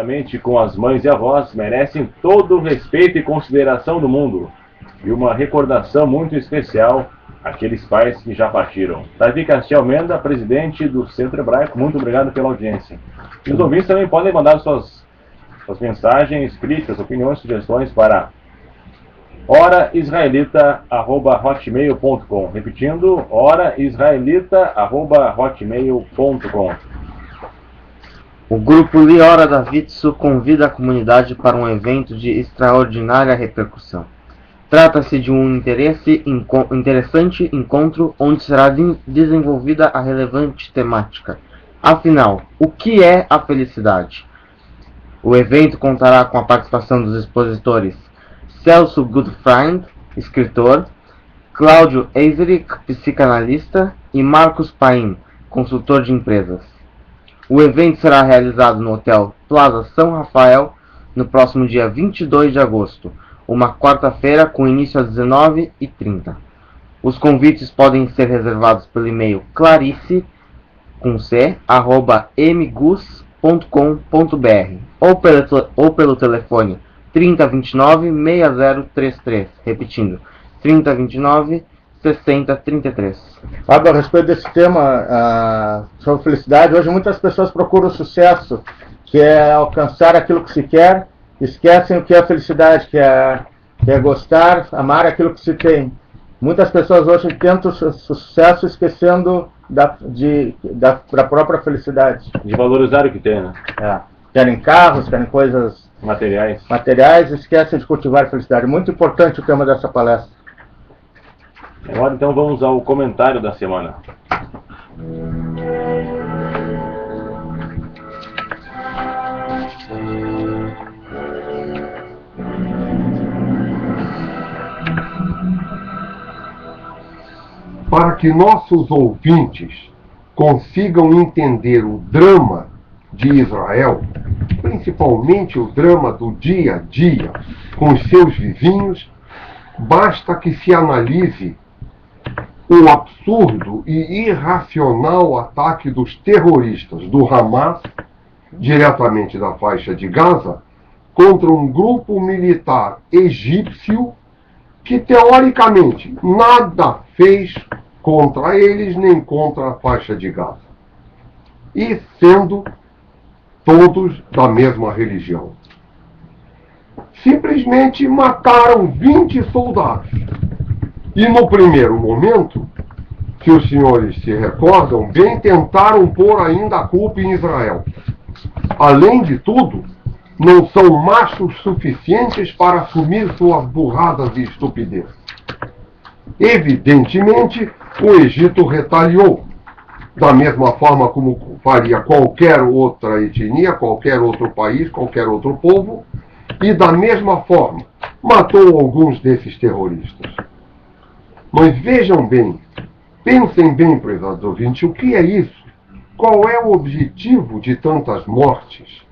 Juntamente com as mães e avós, merecem todo o respeito e consideração do mundo. E uma recordação muito especial àqueles pais que já partiram. Davi Castilho Almeida, presidente do Centro Hebraico, muito obrigado pela audiência. E os ouvintes também podem mandar suas mensagens, críticas, opiniões, sugestões para horaisraelita@hotmail.com. Repetindo, horaisraelita@hotmail.com. O grupo Liora da Vitsu convida a comunidade para um evento de extraordinária repercussão. Trata-se de um interessante encontro onde será desenvolvida a relevante temática. Afinal, o que é a felicidade? O evento contará com a participação dos expositores Celso Gutfreund, escritor, Cláudio Eiseric, psicanalista, e Marcos Paim, consultor de empresas. O evento será realizado no Hotel Plaza São Rafael no próximo dia 22 de agosto, uma quarta-feira, com início às 19h30. Os convites podem ser reservados pelo e-mail clarice@mgus.com.br ou pelo telefone 3029-6033, repetindo, 3029-6033. Fábio, a respeito desse tema sobre felicidade, hoje muitas pessoas procuram o sucesso, que é alcançar aquilo que se quer, esquecem o que é felicidade, que é gostar, amar aquilo que se tem. Muitas pessoas hoje tentam o sucesso esquecendo da própria felicidade. De valorizar o que tem, né? Querem carros, querem coisas materiais, esquecem de cultivar a felicidade. Muito importante o tema dessa palestra. Agora então vamos ao comentário da semana. Para que nossos ouvintes consigam entender o drama de Israel, principalmente o drama do dia a dia com os seus vizinhos, basta que se analise o absurdo e irracional ataque dos terroristas do Hamas, diretamente da faixa de Gaza, contra um grupo militar egípcio que, teoricamente, nada fez contra eles nem contra a faixa de Gaza. E sendo todos da mesma religião. Simplesmente mataram 20 soldados. E no primeiro momento, se os senhores se recordam bem, tentaram pôr ainda a culpa em Israel. Além de tudo, não são machos suficientes para assumir suas burradas e estupidez. Evidentemente, o Egito retaliou, da mesma forma como faria qualquer outra etnia, qualquer outro país, qualquer outro povo, e da mesma forma matou alguns desses terroristas. Mas vejam bem, pensem bem, prezados ouvintes, o que é isso? Qual é o objetivo de tantas mortes?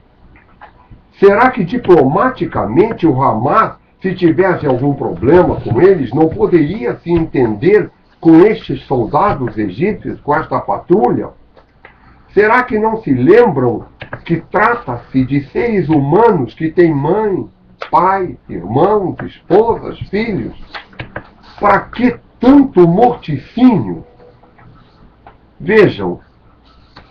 Será que diplomaticamente o Hamas, se tivesse algum problema com eles, não poderia se entender com estes soldados egípcios, com esta patrulha? Será que não se lembram que trata-se de seres humanos que têm mãe, pai, irmãos, esposas, filhos? Para que tanto morticínio? Vejam,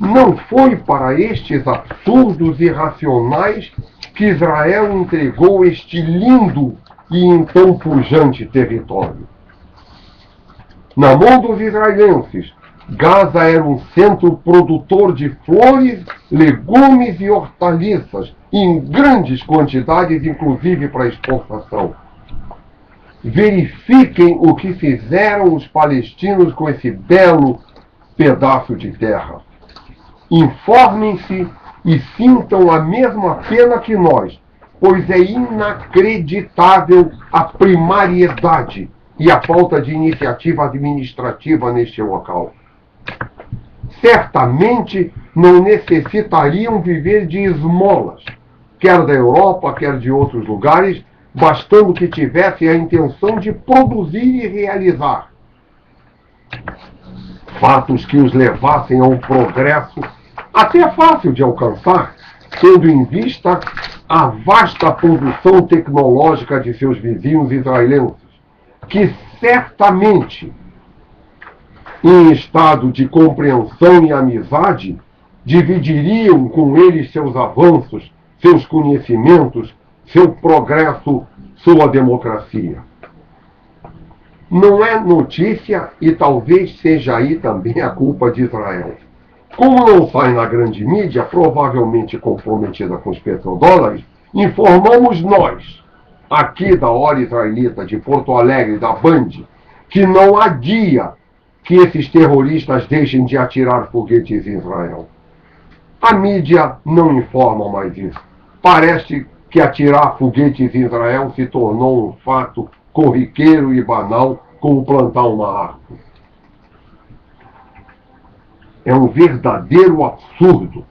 não foi para estes absurdos irracionais que Israel entregou este lindo e então pujante território. Na mão dos israelenses, Gaza era um centro produtor de flores, legumes e hortaliças, em grandes quantidades, inclusive para exportação. Verifiquem o que fizeram os palestinos com esse belo pedaço de terra. Informem-se e sintam a mesma pena que nós, pois é inacreditável a primariedade e a falta de iniciativa administrativa neste local. Certamente não necessitariam viver de esmolas, quer da Europa, quer de outros lugares, bastando que tivessem a intenção de produzir e realizar fatos que os levassem a um progresso até fácil de alcançar, tendo em vista a vasta produção tecnológica de seus vizinhos israelenses, que certamente, em estado de compreensão e amizade, dividiriam com eles seus avanços, seus conhecimentos, seu progresso, sua democracia. Não é notícia, e talvez seja aí também a culpa de Israel. Como não sai na grande mídia, provavelmente comprometida com os petrodólares, informamos nós, aqui da Hora Israelita, de Porto Alegre, da Band, que não há dia que esses terroristas deixem de atirar foguetes em Israel. A mídia não informa mais isso. Parece que atirar foguetes em Israel se tornou um fato corriqueiro e banal, como plantar uma árvore. É um verdadeiro absurdo.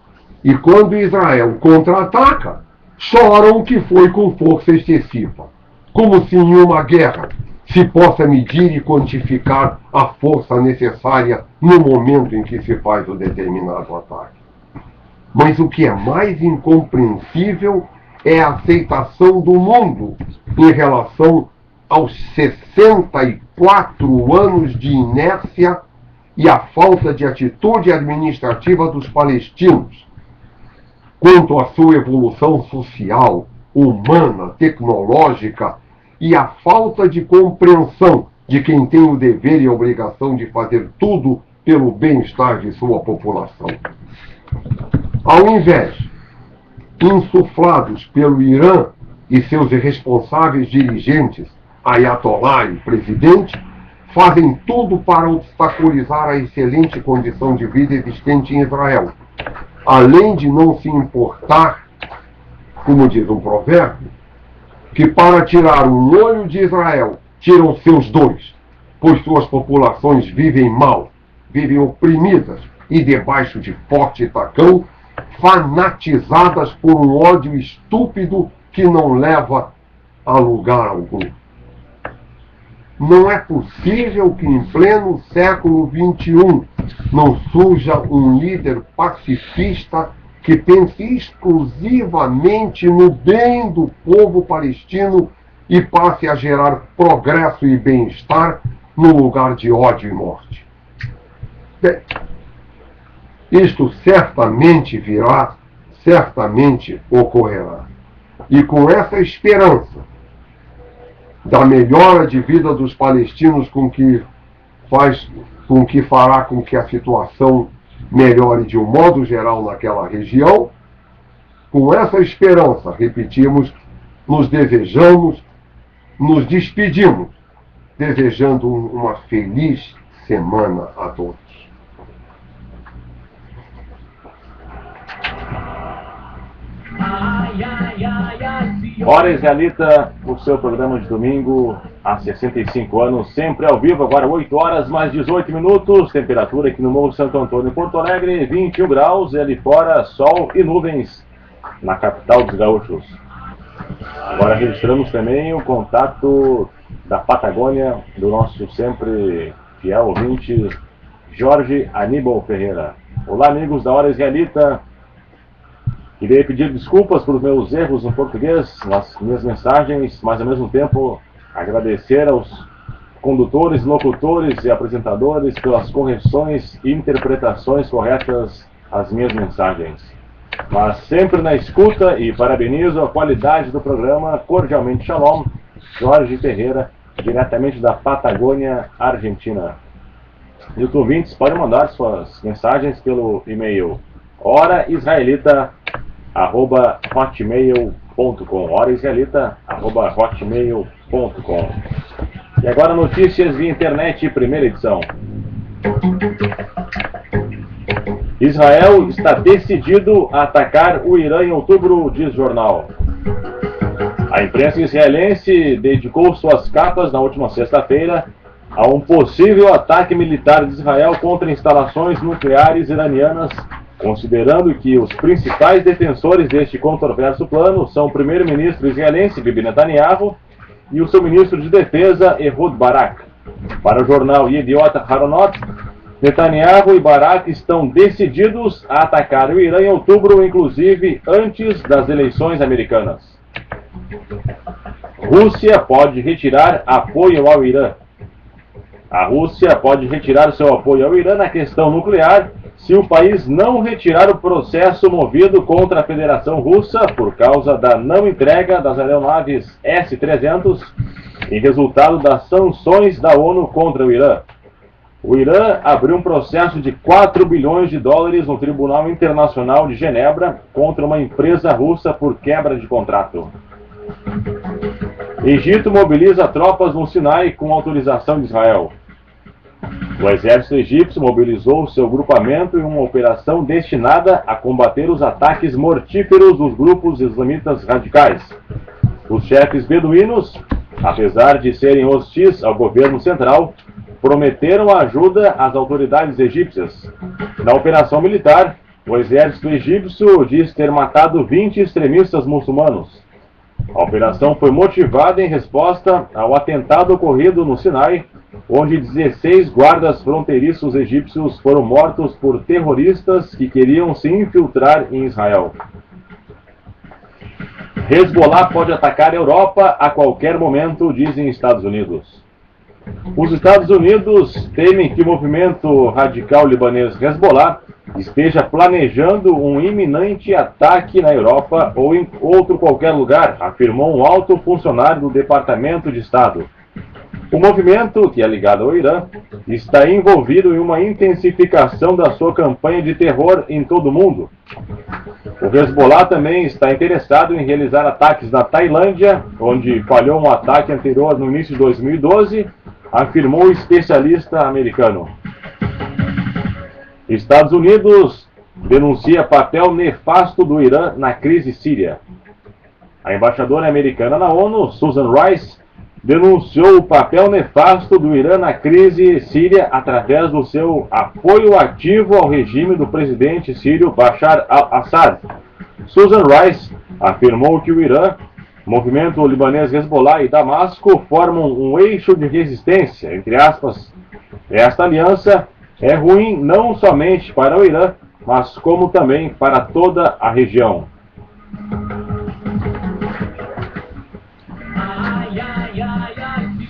E quando Israel contra-ataca, choram que foi com força excessiva. Como se em uma guerra se possa medir e quantificar a força necessária no momento em que se faz o determinado ataque. Mas o que é mais incompreensível é a aceitação do mundo em relação aos 64 anos de inércia e a falta de atitude administrativa dos palestinos quanto à sua evolução social, humana, tecnológica e a falta de compreensão de quem tem o dever e a obrigação de fazer tudo pelo bem-estar de sua população. Ao invés, insuflados pelo Irã e seus irresponsáveis dirigentes, Ayatollah e presidente, fazem tudo para obstaculizar a excelente condição de vida existente em Israel, além de não se importar, como diz um provérbio, que para tirar um olho de Israel, tiram seus dois, pois suas populações vivem mal, vivem oprimidas e debaixo de forte tacão, fanatizadas por um ódio estúpido que não leva a lugar algum. Não é possível que em pleno século XXI não surja um líder pacifista que pense exclusivamente no bem do povo palestino e passe a gerar progresso e bem-estar no lugar de ódio e morte. Bem, isto certamente virá, certamente ocorrerá. E com essa esperança da melhora de vida dos palestinos com que fará com que a situação melhore de um modo geral naquela região, com essa esperança, repetimos, nos despedimos, desejando uma feliz semana a todos. Hora Israelita, o seu programa de domingo há 65 anos, sempre ao vivo, agora 8 horas mais 18 minutos, temperatura aqui no Morro Santo Antônio, em Porto Alegre, 21 graus, e ali fora, sol e nuvens na capital dos gaúchos. Agora registramos também o contato da Patagônia, do nosso sempre fiel ouvinte, Jorge Aníbal Ferreira. Olá, amigos da Hora Israelita. Queria pedir desculpas pelos meus erros no português, nas minhas mensagens, mas ao mesmo tempo agradecer aos condutores, locutores e apresentadores pelas correções e interpretações corretas às minhas mensagens. Mas sempre na escuta e parabenizo a qualidade do programa. Cordialmente Shalom, Jorge Ferreira, diretamente da Patagônia, Argentina. E os ouvintes podem mandar suas mensagens pelo e-mail horaisraelita@hotmail.com, horaisraelita@hotmail.com. E agora notícias via internet, primeira edição. Israel está decidido a atacar o Irã em outubro, diz jornal. A imprensa israelense dedicou suas capas na última sexta-feira a um possível ataque militar de Israel contra instalações nucleares iranianas, considerando que os principais defensores deste controverso plano são o primeiro-ministro israelense Bibi Netanyahu e o seu ministro de defesa Ehud Barak. Para o jornal Yediot Aharonot, Netanyahu e Barak estão decididos a atacar o Irã em outubro, inclusive antes das eleições americanas. Rússia pode retirar apoio ao Irã. A Rússia pode retirar seu apoio ao Irã na questão nuclear se o país não retirar o processo movido contra a Federação Russa por causa da não entrega das aeronaves S-300 em resultado das sanções da ONU contra o Irã. O Irã abriu um processo de 4 bilhões de dólares no Tribunal Internacional de Genebra contra uma empresa russa por quebra de contrato. Egito mobiliza tropas no Sinai com autorização de Israel. O exército egípcio mobilizou seu grupamento em uma operação destinada a combater os ataques mortíferos dos grupos islamitas radicais. Os chefes beduínos, apesar de serem hostis ao governo central, prometeram ajuda às autoridades egípcias. Na operação militar, o exército egípcio diz ter matado 20 extremistas muçulmanos. A operação foi motivada em resposta ao atentado ocorrido no Sinai, onde 16 guardas fronteiriços egípcios foram mortos por terroristas que queriam se infiltrar em Israel. Hezbollah pode atacar a Europa a qualquer momento, dizem Estados Unidos. Os Estados Unidos temem que o movimento radical libanês Hezbollah esteja planejando um iminente ataque na Europa ou em outro qualquer lugar, afirmou um alto funcionário do Departamento de Estado. O movimento, que é ligado ao Irã, está envolvido em uma intensificação da sua campanha de terror em todo o mundo. O Hezbollah também está interessado em realizar ataques na Tailândia, onde falhou um ataque anterior no início de 2012, afirmou o especialista americano. Estados Unidos denuncia papel nefasto do Irã na crise síria. A embaixadora americana na ONU, Susan Rice, denunciou o papel nefasto do Irã na crise síria através do seu apoio ativo ao regime do presidente sírio Bashar al-Assad. Susan Rice afirmou que o Irã, movimento libanês Hezbollah e Damasco formam um eixo de resistência, entre aspas. Esta aliança é ruim não somente para o Irã, mas como também para toda a região.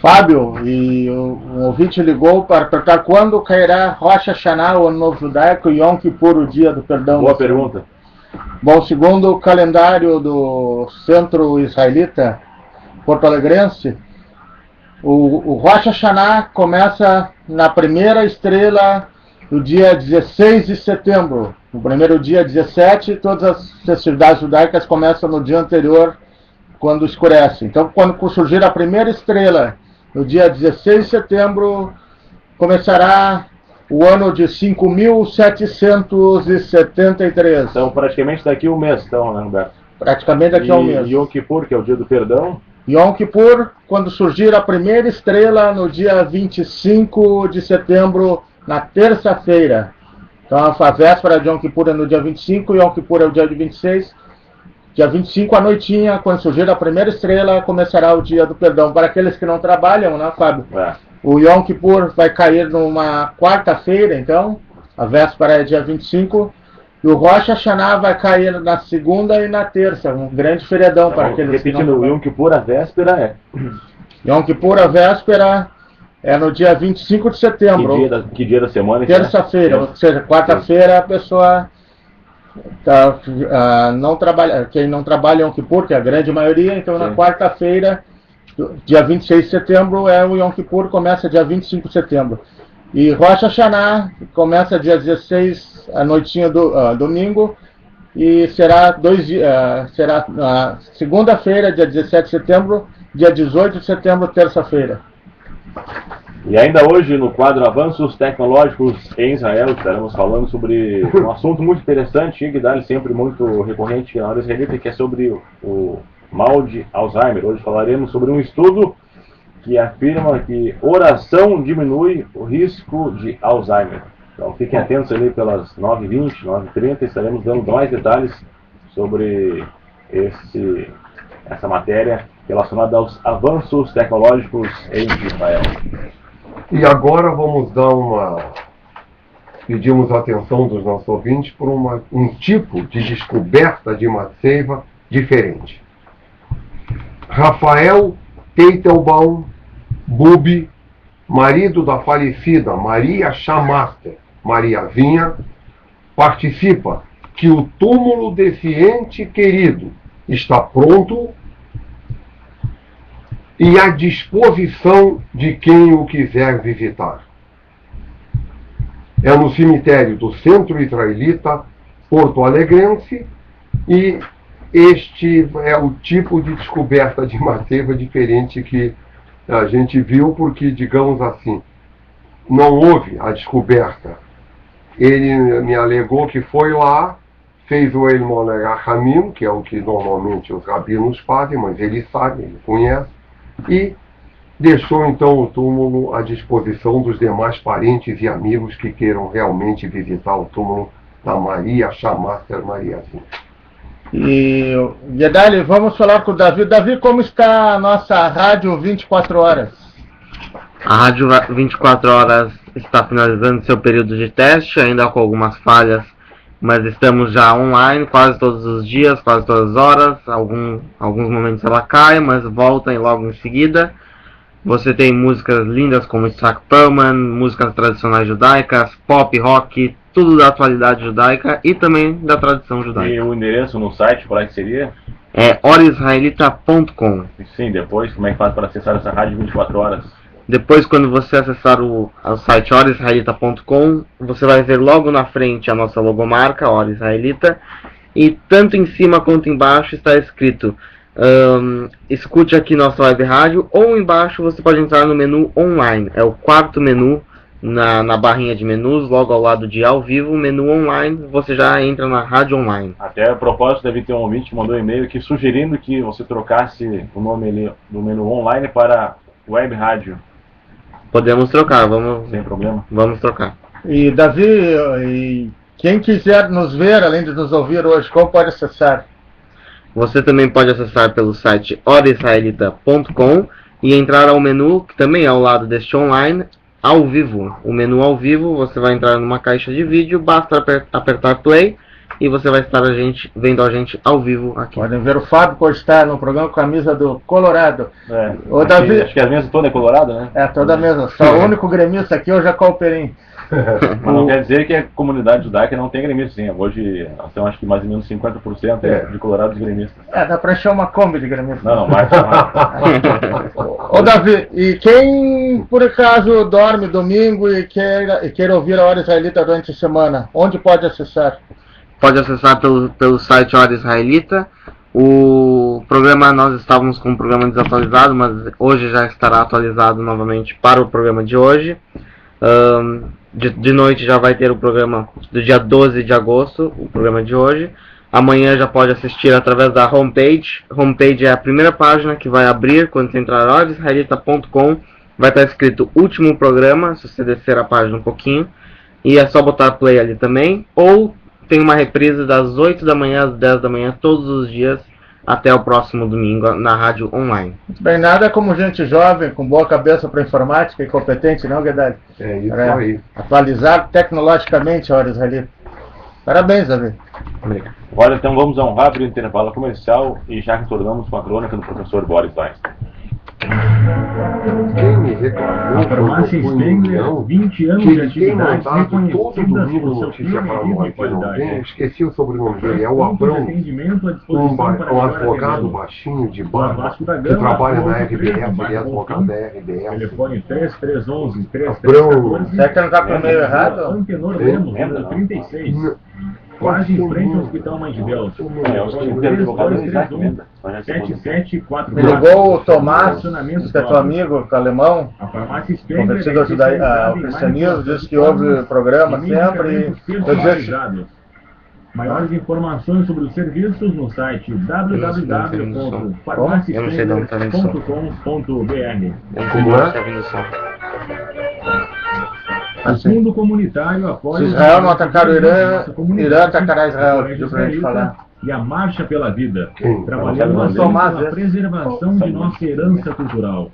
Fábio, e um ouvinte ligou para perguntar quando cairá Rosh Hashanah, o Ano Novo Judaico, e Yom Kippur, o Dia do Perdão. Boa pergunta. Bom, segundo o calendário do Centro Israelita Porto-Alegrense, o Rosh Hashanah começa na primeira estrela no dia 16 de setembro. No primeiro dia 17, todas as festividades judaicas começam no dia anterior, quando escurece. Então, quando surgir a primeira estrela, no dia 16 de setembro, começará o ano de 5.773. Então, praticamente daqui a um mês, então, né, Humberto? Praticamente daqui a um mês. E Yom Kippur, que é o dia do perdão? Yom Kippur, quando surgir a primeira estrela, no dia 25 de setembro, na terça-feira. Então, a véspera de Yom Kippur é no dia 25, Yom Kippur é o dia de 26. Dia 25 à noitinha, quando surgir a primeira estrela, começará o dia do perdão. Para aqueles que não trabalham, né, Fábio? O Yom Kippur vai cair numa quarta-feira, então, a véspera é dia 25, e o Rosh Hashanah vai cair na segunda e na terça, um grande feriadão para aqueles que não trabalham. Repetindo, o Yom Kippur, a véspera é... Yom Kippur, a véspera é no dia 25 de setembro. Que dia da semana? Terça-feira, ou seja, quarta-feira a pessoa... não trabalha, quem não trabalha Yom Kippur, que é a grande maioria, então na quarta-feira, dia 26 de setembro, é o Yom Kippur, começa dia 25 de setembro. E Rosh Hashanah começa dia 16, a noitinha do domingo, e será será na segunda-feira, dia 17 de setembro, dia 18 de setembro, terça-feira. E ainda hoje, no quadro Avanços Tecnológicos em Israel, estaremos falando sobre um assunto muito interessante, que dá sempre muito recorrente na área israelita, que é sobre o mal de Alzheimer. Hoje falaremos sobre um estudo que afirma que oração diminui o risco de Alzheimer. Então fiquem atentos ali pelas 9h20, 9h30, estaremos dando mais detalhes sobre essa matéria relacionada aos avanços tecnológicos em Israel. E agora vamos dar pedimos a atenção dos nossos ouvintes por um tipo de descoberta de uma seiva diferente. Rafael Teitelbaum Bubi, marido da falecida Maria Chamaster, Maria Vinha, participa que o túmulo desse ente querido está pronto e à disposição de quem o quiser visitar. É no cemitério do Centro Israelita Porto Alegrense, e este é o tipo de descoberta de uma seiva diferente que a gente viu, porque, digamos assim, não houve a descoberta. Ele me alegou que foi lá, fez o Elmon Rachamim, que é o que normalmente os rabinos fazem, mas ele sabe, ele conhece, e deixou então o túmulo à disposição dos demais parentes e amigos que queiram realmente visitar o túmulo da Maria Chamaster Mariazinha. E, Guedali, vamos falar com o Davi. Davi, como está a nossa Rádio 24 Horas? A Rádio 24 Horas está finalizando seu período de teste, ainda com algumas falhas, mas estamos já online quase todos os dias, quase todas as horas. Alguns momentos ela cai, mas volta e logo em seguida. Você tem músicas lindas como Isaac Perlman, músicas tradicionais judaicas, pop, rock, tudo da atualidade judaica e também da tradição judaica. E o endereço no site, qual é que seria? É orisraelita.com. Sim, depois, como é que faz para acessar essa rádio 24 horas? Depois, quando você acessar o site orisraelita.com, você vai ver logo na frente a nossa logomarca, Ora Israelita, e tanto em cima quanto embaixo está escrito escute aqui nossa web rádio, ou embaixo você pode entrar no menu online, é o quarto menu na barrinha de menus, logo ao lado de ao vivo, menu online, você já entra na rádio online. Até a propósito, deve ter um ouvinte que mandou um e-mail aqui sugerindo que você trocasse o nome do menu online para web rádio. Podemos trocar, vamos. Sem problema. Vamos trocar. E Davi, quem quiser nos ver, além de nos ouvir hoje, como pode acessar? Você também pode acessar pelo site orisraelita.com e entrar ao menu, que também é ao lado deste online, ao vivo. O menu ao vivo, você vai entrar numa caixa de vídeo, basta apertar play e você vai estar vendo a gente ao vivo aqui. Podem ver o Fábio Costa no programa com a camisa do Colorado. Ô, Davi, acho que a mesa toda é colorada, né? É, toda a mesma. Só o único gremista aqui é o Jacó Perim. Mas não quer dizer que a comunidade judaica não tem gremistas, sim. Hoje são acho que mais ou menos 50% de colorados gremistas. Dá pra encher uma Kombi de gremistas. Não, mais. Ô Davi, e quem por acaso dorme domingo e queira ouvir a Hora Israelita durante a semana, onde pode acessar? Pode acessar pelo site Hora Israelita. O programa, nós estávamos com um programa desatualizado, mas hoje já estará atualizado novamente para o programa de hoje. De noite já vai ter o programa do dia 12 de agosto, o programa de hoje. Amanhã já pode assistir através da homepage. Homepage é a primeira página que vai abrir quando você entrar em orisraelita.com. Vai estar escrito último programa, se você descer a página um pouquinho. E é só botar play ali também. Ou tem uma reprise das 8 da manhã às 10 da manhã todos os dias até o próximo domingo na rádio online. Muito bem, nada como gente jovem, com boa cabeça para informática e competente, não, Guedali? É isso aí. Atualizar tecnologicamente a Hora Israelita. Parabéns, Davi. Obrigado. Olha, então vamos a um rápido intervalo comercial e já retornamos com a crônica do professor Boris Weinstein. Quem me reclamou A farmácia Spengler, 20 anos de atividade, todo reconhecida domingo por seu notícia para pluralismo nós. e qualidade. Esqueci o sobrenome dele, é o Pontos de Abrão, atendimento à disposição para um melhor advogado atendê-lo. baixinho de Na barba, Vasco da que Gama, trabalha na rua RBS, 13, ele é bairro advogado Bonfim. da RBS. Telefone 3311 Abrão. 3314. Será que não está com o e-mail errado? Antenor Lemos, número 36. Quase em frente ao Hospital Mãe de Deus. É, os que tem advogado é Isaac Mendes. 7744. Me ligou o Tomás, que é teu amigo, alemão, A farmácia Spengler convertido ao cristianismo, disse que ouve o programa sempre e eu disse, maiores informações sobre os serviços no site www.farmaciaspengler.com.br. Como é? O fundo comunitário apoia se Israel não atacar o Irã, Irã atacará Israel, pediu pra gente falar. E a Marcha pela Vida, Quem? trabalhando Não, pela Tomás, preservação de nossa herança cultural.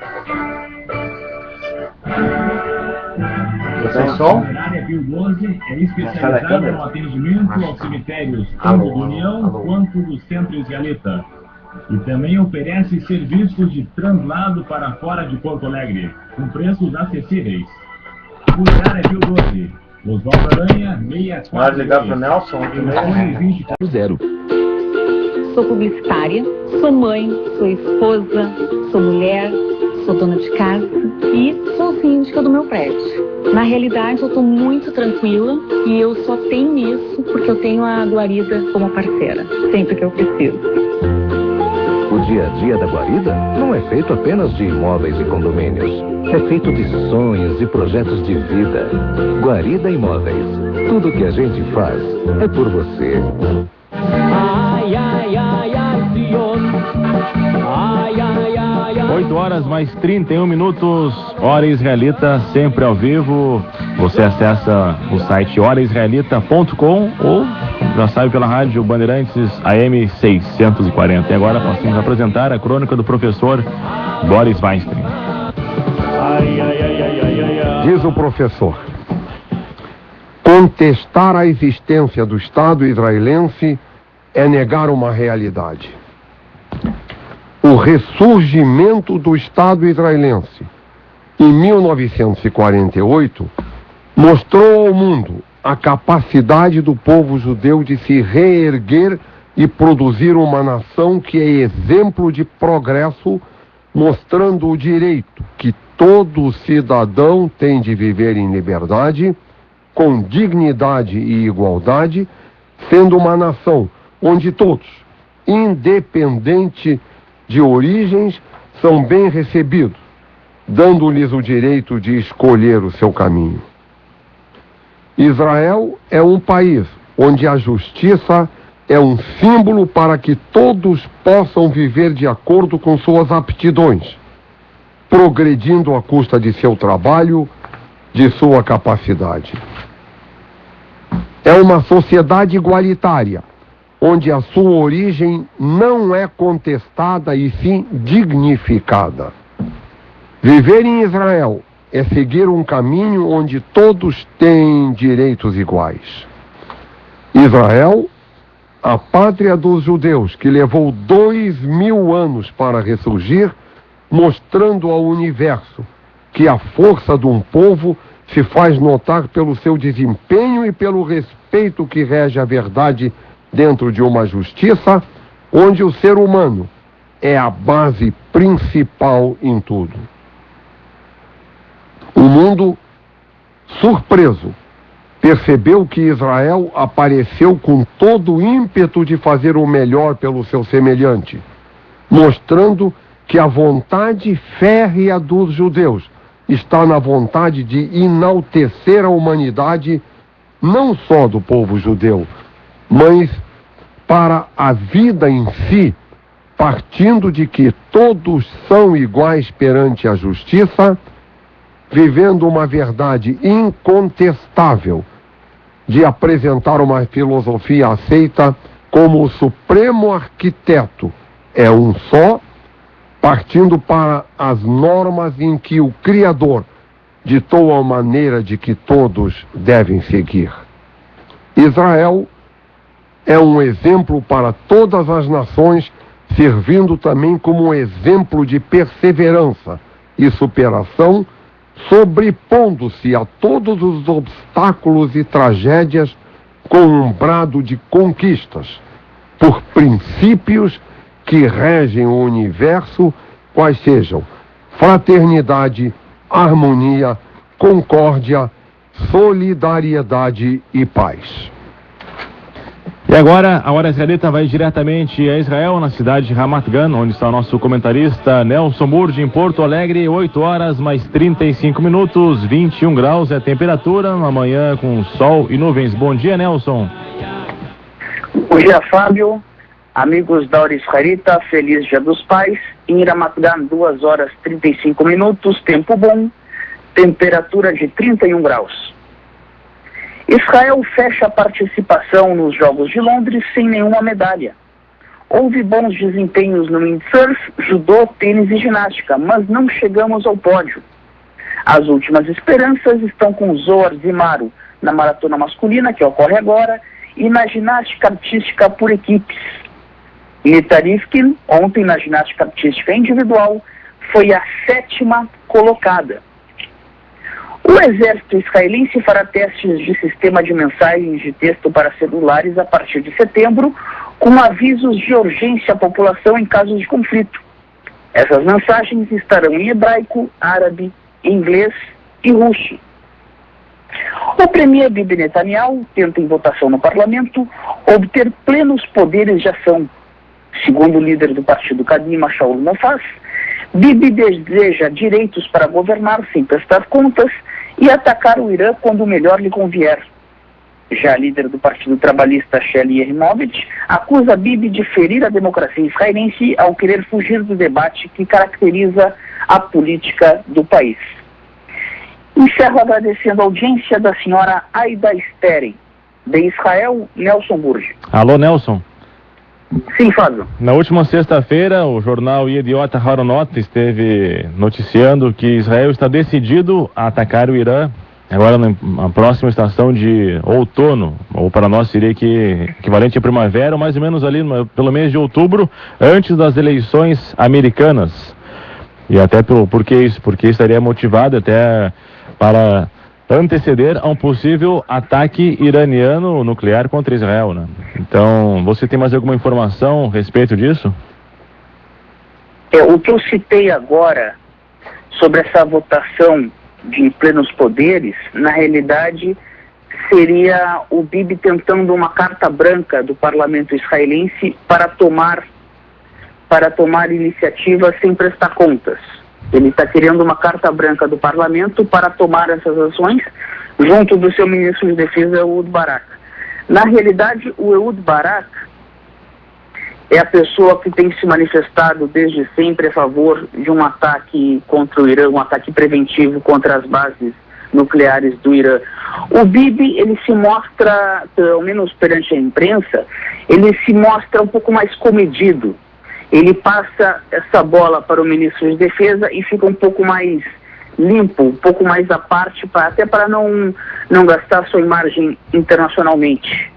Sem som? Funerária Pio 12 é especializada no atendimento aos cemitérios tanto do União quanto do Centro Israelita. E também oferece serviços de translado para fora de Porto Alegre, com preços acessíveis. Funerária Pio 12, Oswaldo Aranha, 642. Pode ligar pro Nelson? Telefone 24. Sou publicitária, sou mãe, sou esposa, sou mulher, sou dona de casa e sou síndica do meu prédio. Na realidade, eu estou muito tranquila e eu só tenho isso porque eu tenho a Guarida como parceira, sempre que eu preciso. O dia a dia da Guarida não é feito apenas de imóveis e condomínios. É feito de sonhos e projetos de vida. Guarida Imóveis. Tudo que a gente faz é por você. Ai, ai, ai, ai, Sion. Ai, ai, ai, ai. 8 horas mais 31 minutos, Hora Israelita, sempre ao vivo. Você acessa o site horaisraelita.com ou já sabe pela rádio Bandeirantes AM 640. E agora passamos a apresentar a crônica do professor Boris Weinstein. Diz o professor: contestar a existência do Estado israelense é negar uma realidade. O ressurgimento do Estado israelense em 1948 mostrou ao mundo a capacidade do povo judeu de se reerguer e produzir uma nação que é exemplo de progresso, mostrando o direito que todo cidadão tem de viver em liberdade, com dignidade e igualdade, sendo uma nação onde todos, independente de origens, são bem recebidos, dando-lhes o direito de escolher o seu caminho. Israel é um país onde a justiça é um símbolo para que todos possam viver de acordo com suas aptidões, progredindo à custa de seu trabalho, de sua capacidade. É uma sociedade igualitária, onde a sua origem não é contestada e sim dignificada. Viver em Israel é seguir um caminho onde todos têm direitos iguais. Israel, a pátria dos judeus, que levou 2000 anos para ressurgir, mostrando ao universo que a força de um povo se faz notar pelo seu desempenho e pelo respeito que rege a verdade dentro de uma justiça, onde o ser humano é a base principal em tudo. O mundo, surpreso, percebeu que Israel apareceu com todo o ímpeto de fazer o melhor pelo seu semelhante, mostrando que a vontade férrea dos judeus está na vontade de enaltecer a humanidade, não só do povo judeu, mas para a vida em si, partindo de que todos são iguais perante a justiça, vivendo uma verdade incontestável de apresentar uma filosofia aceita como o supremo arquiteto é um só, partindo para as normas em que o Criador ditou a maneira de que todos devem seguir. Israel é um exemplo para todas as nações, servindo também como um exemplo de perseverança e superação, sobrepondo-se a todos os obstáculos e tragédias com um brado de conquistas, por princípios que regem o universo, quais sejam fraternidade, harmonia, concórdia, solidariedade e paz. E agora, a Hora Israelita vai diretamente a Israel, na cidade de Ramat Gan, onde está o nosso comentarista Nelson Burdi, em Porto Alegre. 8 horas mais 35 minutos, 21 graus é a temperatura, uma manhã com sol e nuvens. Bom dia, Nelson. Bom dia, Fábio. Amigos da Hora Israelita, feliz Dia dos Pais. Em Ramat Gan, 2 horas 35 minutos, tempo bom, temperatura de 31 graus. Israel fecha a participação nos Jogos de Londres sem nenhuma medalha. Houve bons desempenhos no windsurf, judô, tênis e ginástica, mas não chegamos ao pódio. As últimas esperanças estão com Zohar Zimaru, na maratona masculina, que ocorre agora, e na ginástica artística por equipes. Nita Rifkin, ontem na ginástica artística individual, foi a 7ª colocada. O exército israelense fará testes de sistema de mensagens de texto para celulares a partir de setembro, com avisos de urgência à população em casos de conflito. Essas mensagens estarão em hebraico, árabe, inglês e russo. O premier Bibi Netanyahu tenta em votação no parlamento obter plenos poderes de ação. Segundo o líder do partido Kadima, Shaul Mofaz, Bibi deseja direitos para governar sem prestar contas e atacar o Irã quando melhor lhe convier. Já a líder do Partido Trabalhista, Shelly Yerimovich, acusa Bibi de ferir a democracia israelense ao querer fugir do debate que caracteriza a política do país. Encerro agradecendo a audiência da senhora Aida Steren, de Israel, Nelson Burge. Alô, Nelson. Sim, Fábio. Na última sexta-feira, o jornal Yediot Aharonot esteve noticiando que Israel está decidido a atacar o Irã agora na próxima estação de outono, ou para nós seria equivalente à primavera, ou mais ou menos ali pelo mês de outubro, antes das eleições americanas. E até por que isso? Porque estaria motivado até para anteceder a um possível ataque iraniano nuclear contra Israel, né? Então, você tem mais alguma informação a respeito disso? O que eu citei agora sobre essa votação de plenos poderes, na realidade, seria o Bibi tentando uma carta branca do parlamento israelense para tomar iniciativas sem prestar contas. Ele está querendo uma carta branca do parlamento para tomar essas ações junto do seu ministro de defesa, Ehud Barak. Na realidade, o Ehud Barak é a pessoa que tem se manifestado desde sempre a favor de um ataque contra o Irã, um ataque preventivo contra as bases nucleares do Irã. O Bibi, ele se mostra, pelo menos perante a imprensa, ele se mostra um pouco mais comedido. Ele passa essa bola para o ministro de defesa e fica um pouco mais limpo, um pouco mais à parte, até para não gastar sua imagem internacionalmente.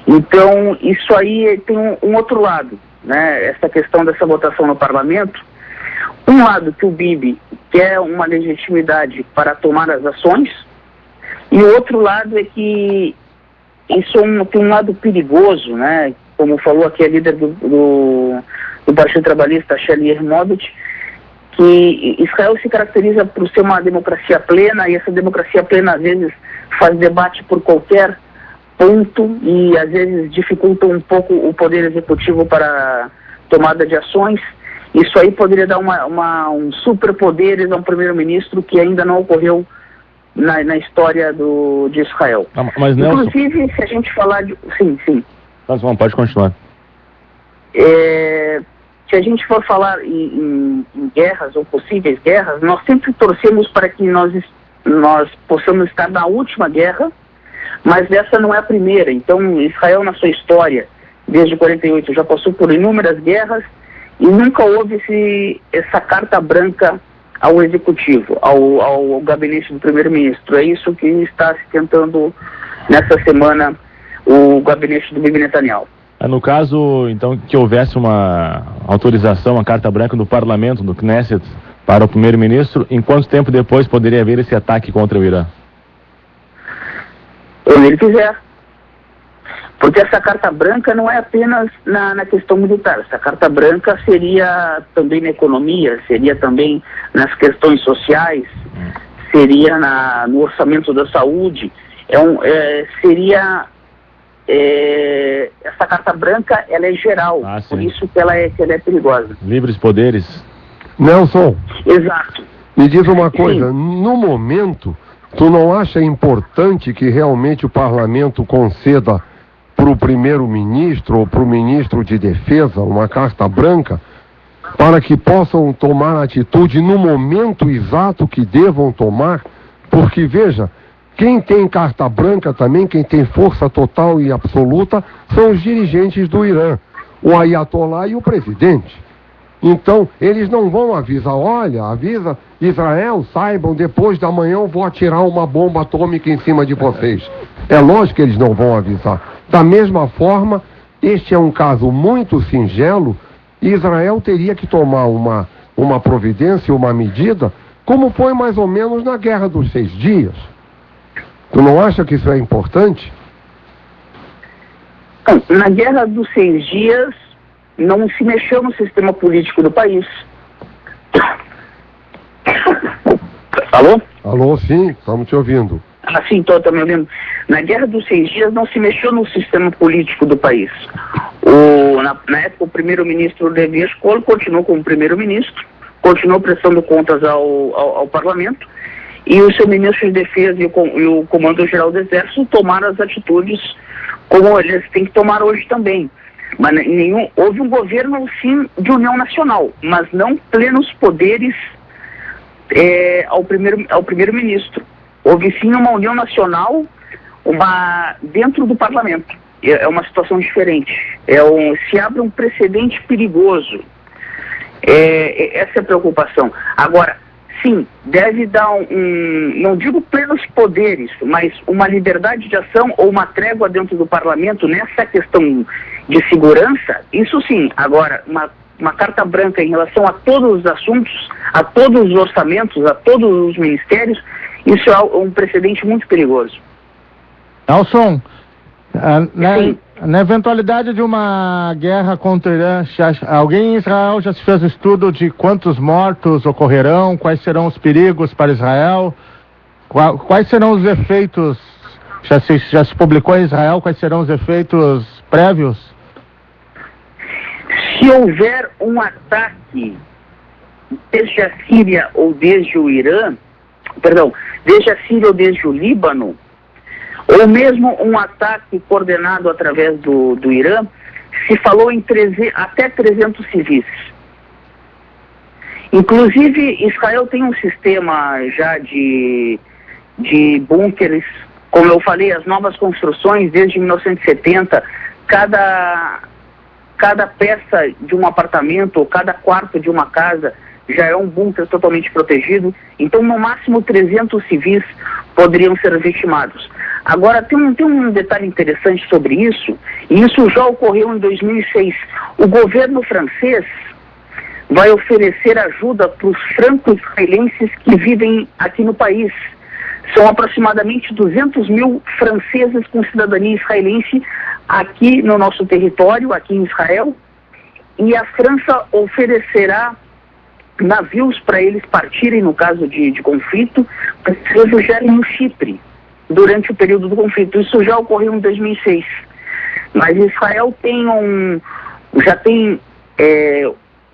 Então, isso aí tem um outro lado, né? Essa questão dessa votação no parlamento. Um lado que o Bibi quer uma legitimidade para tomar as ações, e o outro lado é que isso tem um lado perigoso, né? Como falou aqui a líder do Partido Trabalhista, Shelly Yerimovich, que Israel se caracteriza por ser uma democracia plena, e essa democracia plena às vezes faz debate por qualquer ponto e às vezes dificulta um pouco o poder executivo para tomada de ações. Isso aí poderia dar um superpoderes a um primeiro-ministro que ainda não ocorreu na história de Israel. Mas, Nelson... Inclusive, se a gente falar de... Sim. Pode continuar. Se a gente for falar em guerras ou possíveis guerras, nós sempre torcemos para que nós possamos estar na última guerra, mas essa não é a primeira. Então, Israel, na sua história, desde 48, já passou por inúmeras guerras e nunca houve essa carta branca ao executivo, ao gabinete do primeiro-ministro. É isso que está se tentando, nessa semana, o gabinete do Bibi Netanyahu. No caso, então, que houvesse uma autorização, uma carta branca do parlamento, do Knesset, para o primeiro-ministro, em quanto tempo depois poderia haver esse ataque contra o Irã? Quando ele quiser. Porque essa carta branca não é apenas na questão militar. Essa carta branca seria também na economia, seria também nas questões sociais, seria no orçamento da saúde. Essa carta branca, ela é geral, por isso que ela é perigosa. Livres poderes. Nelson. Exato. Me diz uma coisa, Sim. No momento, tu não acha importante que realmente o parlamento conceda para o primeiro-ministro ou para o ministro de defesa uma carta branca para que possam tomar atitude no momento exato que devam tomar? Porque, veja, quem tem carta branca também, quem tem força total e absoluta, são os dirigentes do Irã, o Ayatollah e o presidente. Então, eles não vão avisar, olha, avisa Israel, saibam, depois da manhã eu vou atirar uma bomba atômica em cima de vocês. É lógico que eles não vão avisar. Da mesma forma, este é um caso muito singelo, e Israel teria que tomar uma providência, uma medida, como foi mais ou menos na Guerra dos 6 Dias. Tu não acha que isso é importante? Na Guerra dos 6 Dias, não se mexeu no sistema político do país. Alô? Alô, sim, estamos te ouvindo. Sim, estou me ouvindo. Na Guerra dos 6 Dias não se mexeu no sistema político do país. Na época, o primeiro-ministro Levi Eshkol continuou como primeiro-ministro, continuou prestando contas ao parlamento, e o seu ministro de defesa e o comando-geral do exército tomaram as atitudes como eles têm que tomar hoje também. Mas houve um governo, sim, de união nacional, mas não plenos poderes ao primeiro-ministro. Houve, sim, uma união nacional dentro do parlamento. É uma situação diferente. Se abre um precedente perigoso. Essa é a preocupação. Agora, sim, deve dar não digo plenos poderes, mas uma liberdade de ação ou uma trégua dentro do parlamento nessa questão de segurança, isso sim. Agora, uma carta branca em relação a todos os assuntos, a todos os orçamentos, a todos os ministérios, isso é um precedente muito perigoso. Nelson, na eventualidade de uma guerra contra o Irã, alguém em Israel já se fez estudo de quantos mortos ocorrerão, quais serão os perigos para Israel, quais serão os efeitos, já se publicou em Israel, quais serão os efeitos prévios? Se houver um ataque desde a Síria ou desde o Irã, desde a Síria ou desde o Líbano, ou mesmo um ataque coordenado através do Irã, se falou em até 300 civis. Inclusive, Israel tem um sistema já de búnkeres, como eu falei, as novas construções desde 1970, cada peça de um apartamento ou cada quarto de uma casa já é um bunker totalmente protegido. Então, no máximo 300 civis poderiam ser vitimados. Agora, tem um detalhe interessante sobre isso, e isso já ocorreu em 2006. O governo francês vai oferecer ajuda para os franco-israelenses que vivem aqui no país. São aproximadamente 200 mil franceses com cidadania israelense aqui no nosso território, aqui em Israel, e a França oferecerá navios para eles partirem no caso de conflito, para se refugiarem no Chipre durante o período do conflito. Isso já ocorreu em 2006. Mas Israel já tem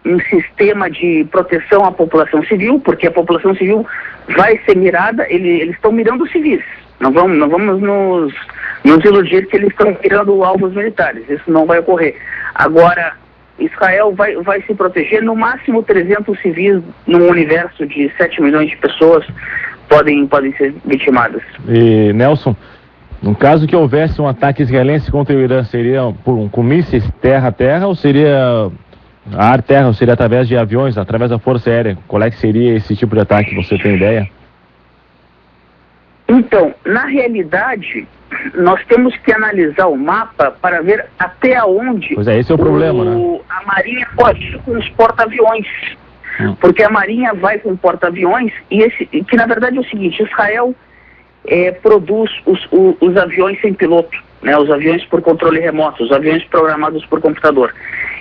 um sistema de proteção à população civil, porque a população civil vai ser mirada, eles estão mirando os civis. Não vamos nos iludir que eles estão mirando alvos militares. Isso não vai ocorrer. Agora, Israel vai se proteger, no máximo 300 civis num universo de 7 milhões de pessoas podem ser vitimadas. E, Nelson, no caso que houvesse um ataque israelense contra o Irã, seria com mísseis terra-terra ou seria ar-terra, ou seria através de aviões, através da Força Aérea? Qual é que seria esse tipo de ataque? Você tem ideia? Então, na realidade, nós temos que analisar o mapa para ver até onde esse é o problema, né? A Marinha pode ir com os porta-aviões. Porque a Marinha vai com porta-aviões, que na verdade é o seguinte: Israel produz os aviões sem piloto, né, os aviões por controle remoto, os aviões programados por computador.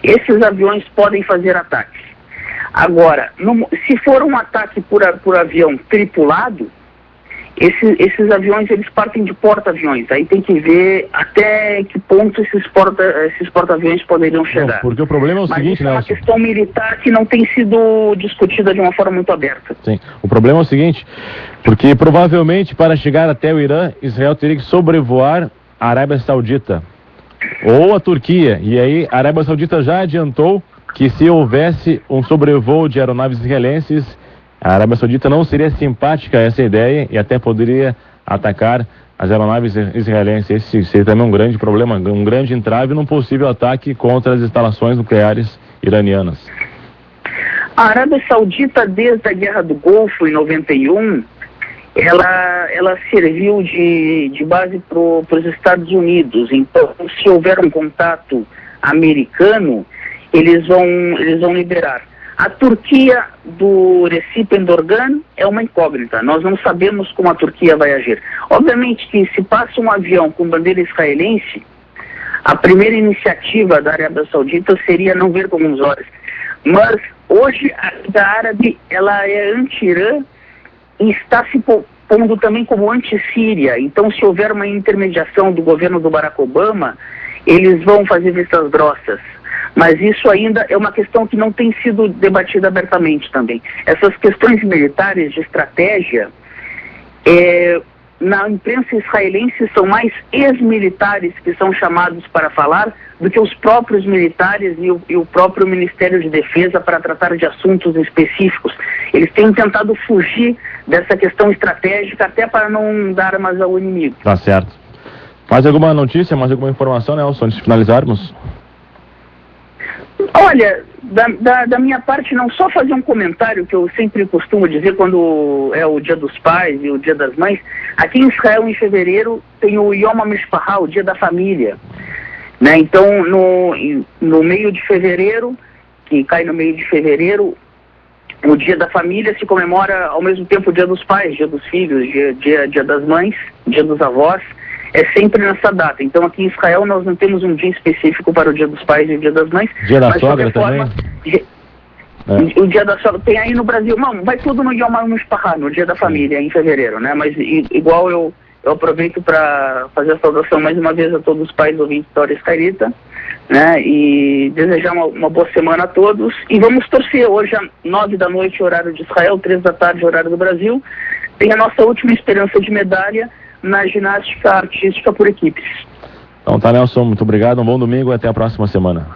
Esses aviões podem fazer ataques. Agora, se for um ataque por avião tripulado, esses aviões eles partem de porta-aviões. Aí tem que ver até que ponto esses porta-aviões poderiam chegar. Não, porque o problema é o seguinte, Nelson. É uma questão militar que não tem sido discutida de uma forma muito aberta. Sim, o problema é o seguinte, porque provavelmente para chegar até o Irã, Israel teria que sobrevoar a Arábia Saudita ou a Turquia. E aí a Arábia Saudita já adiantou que se houvesse um sobrevoo de aeronaves israelenses, a Arábia Saudita não seria simpática a essa ideia e até poderia atacar as aeronaves israelenses. Esse seria também um grande problema, um grande entrave num possível ataque contra as instalações nucleares iranianas. A Arábia Saudita, desde a Guerra do Golfo, em 91, ela serviu de base para os Estados Unidos. Então, se houver um contato americano, eles vão liberar. A Turquia do Recep Erdogan é uma incógnita. Nós não sabemos como a Turquia vai agir. Obviamente que se passa um avião com bandeira israelense, a primeira iniciativa da Arábia Saudita seria não ver com bons olhos. Mas hoje a Liga Árabe, ela é anti-Irã e está se pondo também como anti-Síria. Então, se houver uma intermediação do governo do Barack Obama, eles vão fazer vistas grossas. Mas isso ainda é uma questão que não tem sido debatida abertamente também. Essas questões militares de estratégia, na imprensa israelense são mais ex-militares que são chamados para falar do que os próprios militares e o próprio Ministério de Defesa para tratar de assuntos específicos. Eles têm tentado fugir dessa questão estratégica até para não dar armas ao inimigo. Tá certo. Mais alguma notícia, mais alguma informação, Nelson, antes de finalizarmos? Olha, da minha parte, não só fazer um comentário que eu sempre costumo dizer quando é o Dia dos Pais e o Dia das Mães. Aqui em Israel, em fevereiro, tem o Yom HaMishpacha, o Dia da Família. Né? Então, no meio de fevereiro, que cai no meio de fevereiro, o Dia da Família se comemora ao mesmo tempo o Dia dos Pais, Dia dos Filhos, Dia das Mães, Dia dos Avós. É sempre nessa data. Então, aqui em Israel, nós não temos um dia específico para o Dia dos Pais e o Dia das Mães. Dia da Sogra também? O Dia da Sogra tem aí no Brasil. Não, vai tudo no Yom HaMishpacha, no Dia da Família, em fevereiro, né? Mas igual eu aproveito para fazer a saudação mais uma vez a todos os pais ouvintes da Hora Israelita, né? E desejar uma boa semana a todos. E vamos torcer hoje às 9 da noite, horário de Israel, 3 da tarde, horário do Brasil. Tem a nossa última esperança de medalha na ginástica artística por equipes. Então tá, Nelson, muito obrigado, um bom domingo e até a próxima semana.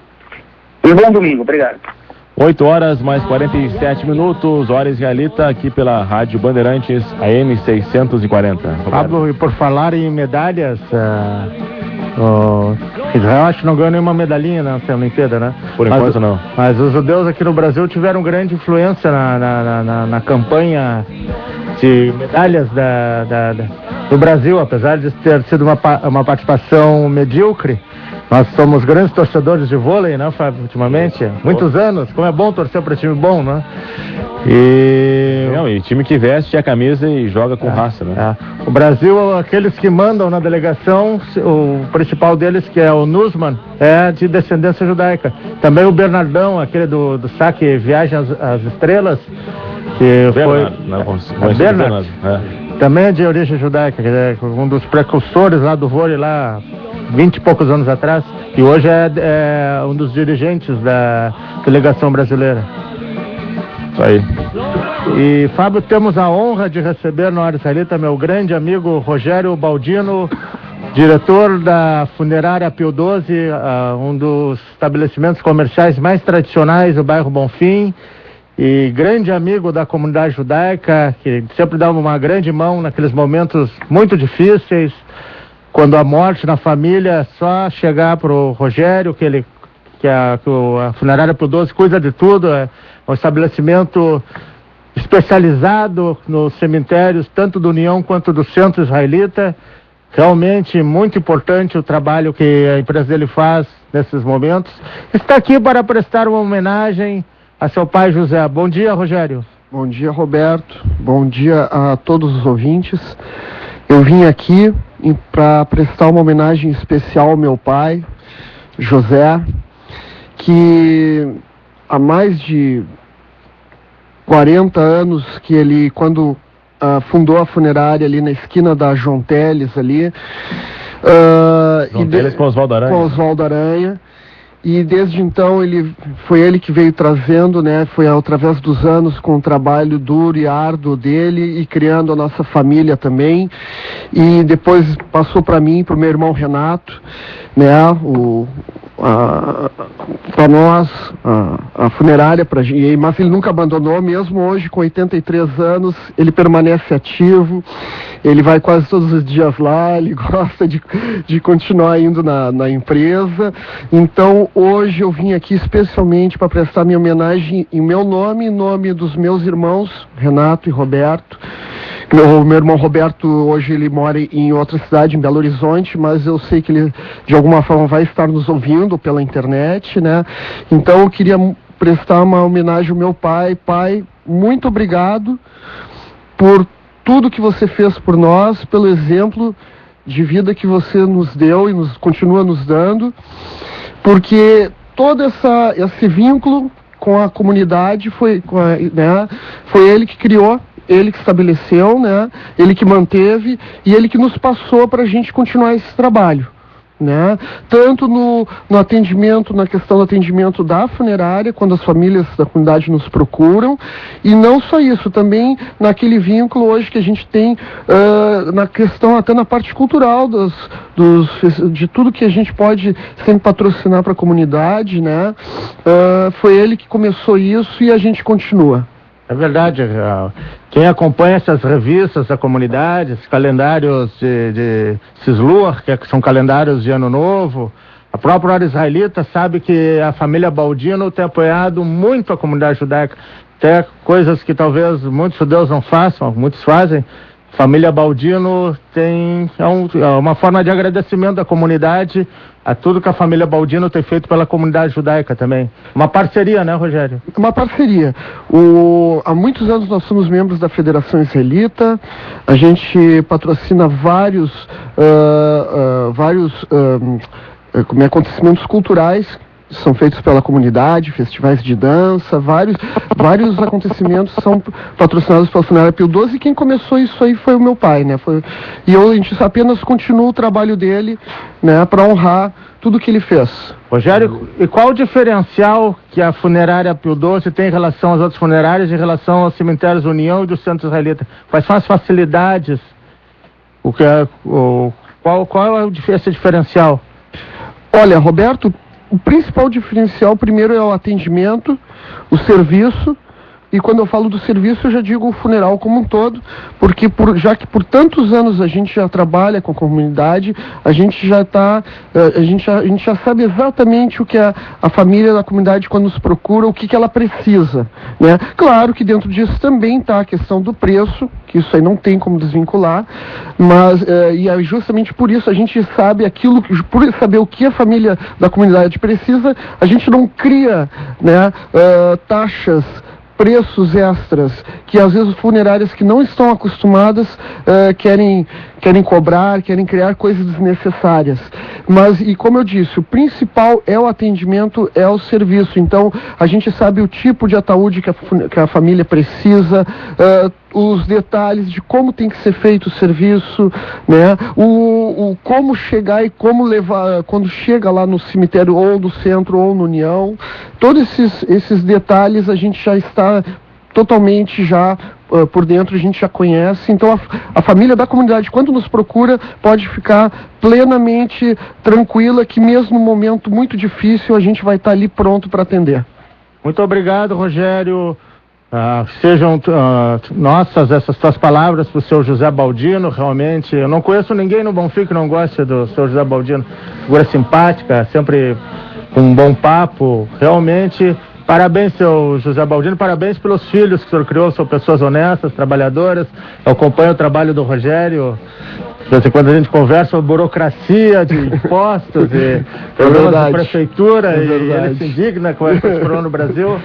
Um bom domingo, obrigado. 8 horas mais 47 minutos, hora israelita, aqui pela Rádio Bandeirantes, AM 640. Pablo, e por falar em medalhas, Israel acho que não ganhou nenhuma medalhinha nessa Olimpíada, né? Por enquanto não. Mas os judeus aqui no Brasil tiveram grande influência na campanha de medalhas do Brasil, apesar de ter sido uma participação medíocre. Nós somos grandes torcedores de vôlei, né, Fábio, ultimamente? Muitos anos, como é bom torcer para time bom, né? E time que veste a camisa e joga com raça, né? O Brasil, aqueles que mandam na delegação, o principal deles, que é o Nussmann, é de descendência judaica. Também o Bernardão, aquele do saque Viagem às Estrelas, que Bernard, também é de origem judaica, que é um dos precursores lá do vôlei lá 20 e poucos anos atrás, e hoje é um dos dirigentes da delegação brasileira. Isso aí. E, Fábio, temos a honra de receber na Hora Israelita meu grande amigo Rogério Baldino, diretor da Funerária Pio XII, um dos estabelecimentos comerciais mais tradicionais do bairro Bonfim, e grande amigo da comunidade judaica, que sempre dá uma grande mão naqueles momentos muito difíceis. Quando a morte na família, só chegar pro Rogério, que a Funerária Pio XII cuida de tudo, é um estabelecimento especializado nos cemitérios, tanto do União quanto do Centro Israelita. Realmente muito importante o trabalho que a empresa dele faz nesses momentos. Está aqui para prestar uma homenagem a seu pai José. Bom dia, Rogério. Bom dia, Roberto. Bom dia a todos os ouvintes. Eu vim aqui para prestar uma homenagem especial ao meu pai, José, que há mais de 40 anos que ele, quando fundou a funerária ali na esquina da João Teles ali. João Teles com Oswaldo Aranha. Com Oswaldo Aranha. E desde então foi ele que veio trazendo, né? Foi através dos anos com o trabalho duro e árduo dele e criando a nossa família também. E depois passou para mim, para o meu irmão Renato, né? para nós, a funerária, mas ele nunca abandonou, mesmo hoje com 83 anos, ele permanece ativo, ele vai quase todos os dias lá, ele gosta de continuar indo na empresa. Então hoje eu vim aqui especialmente para prestar minha homenagem em meu nome, em nome dos meus irmãos, Renato e Roberto. O meu irmão Roberto, hoje ele mora em outra cidade, em Belo Horizonte, mas eu sei que ele, de alguma forma, vai estar nos ouvindo pela internet, né? Então eu queria prestar uma homenagem ao meu pai. Pai, muito obrigado por tudo que você fez por nós, pelo exemplo de vida que você nos deu e continua nos dando, porque todo esse vínculo com a comunidade foi ele que criou, ele que estabeleceu, né? Ele que manteve e ele que nos passou para a gente continuar esse trabalho, né? Tanto no atendimento, na questão do atendimento da funerária, quando as famílias da comunidade nos procuram, e não só isso, também naquele vínculo hoje que a gente tem na questão, até na parte cultural de tudo que a gente pode sempre patrocinar para a comunidade, né? Foi ele que começou isso e a gente continua. É verdade, quem acompanha essas revistas da comunidade, esses calendários de Cisluar, que são calendários de Ano Novo, a própria Hora Israelita sabe que a família Baldino tem apoiado muito a comunidade judaica, até coisas que talvez muitos judeus não façam, muitos fazem. A família Baldino é uma forma de agradecimento da comunidade a tudo que a família Baldino tem feito pela comunidade judaica também. Uma parceria, né, Rogério? Uma parceria. Há muitos anos nós somos membros da Federação Israelita, a gente patrocina vários acontecimentos culturais são feitos pela comunidade, festivais de dança, vários acontecimentos são patrocinados pela Funerária Pio XII, e quem começou isso aí foi o meu pai, né? A gente apenas continua o trabalho dele, né, para honrar tudo que ele fez. Rogério, e qual o diferencial que a Funerária Pio XII tem em relação às outras funerárias, em relação aos cemitérios União e do Centro Israelita? Quais são as facilidades? Qual é esse diferencial? Olha, Roberto, o principal diferencial, primeiro, é o atendimento, o serviço, e quando eu falo do serviço, eu já digo o funeral como um todo, porque já que por tantos anos a gente já trabalha com a comunidade, a gente já sabe exatamente o que a família da comunidade, quando nos procura, o que ela precisa, né? Claro que dentro disso também está a questão do preço, que isso aí não tem como desvincular, mas e é justamente por isso a gente sabe por saber o que a família da comunidade precisa, a gente não cria, né, taxas, preços extras, que às vezes funerárias que não estão acostumadas querem cobrar, querem criar coisas desnecessárias. Mas, e como eu disse, o principal é o atendimento, é o serviço. Então, a gente sabe o tipo de ataúde que a família precisa, os detalhes de como tem que ser feito o serviço, né? O como chegar e como levar, quando chega lá no cemitério, ou no centro, ou no União. Todos esses detalhes a gente já está totalmente por dentro, a gente já conhece. Então a família da comunidade, quando nos procura, pode ficar plenamente tranquila que mesmo num momento muito difícil a gente vai estar ali pronto para atender. Muito obrigado, Rogério. Sejam nossas essas tuas palavras para o seu José Baldino. Realmente, eu não conheço ninguém no Bonfim que não goste do seu José Baldino. Figura simpática, sempre com um bom papo. Realmente, parabéns, seu José Baldino, parabéns pelos filhos que o senhor criou, são pessoas honestas, trabalhadoras. Eu acompanho o trabalho do Rogério. Quando a gente conversa sobre burocracia de impostos e problemas de prefeitura, e ele se indigna com essa problema no Brasil.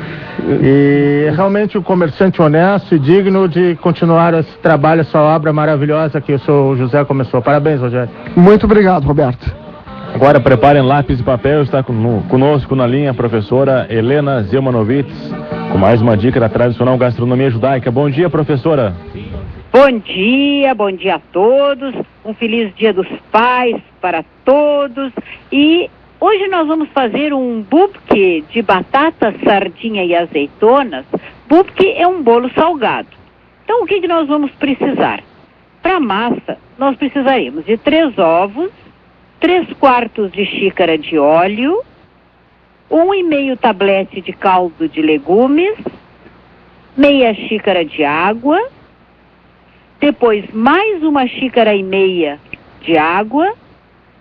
E realmente um comerciante honesto e digno de continuar esse trabalho, essa obra maravilhosa que o seu José começou. Parabéns, Rogério. Muito obrigado, Roberto. Agora preparem lápis e papel, está conosco na linha a professora Helena Zelmanovitz, com mais uma dica da tradicional gastronomia judaica. Bom dia, professora. Bom dia a todos, um feliz Dia dos Pais para todos. E hoje nós vamos fazer um bubque de batata, sardinha e azeitonas. Bubque é um bolo salgado. Então o que nós vamos precisar? Para a massa, nós precisaremos de 3 ovos, 3/4 de xícara de óleo, 1,5 tablete de caldo de legumes, meia xícara de água, depois mais 1,5 xícaras de água,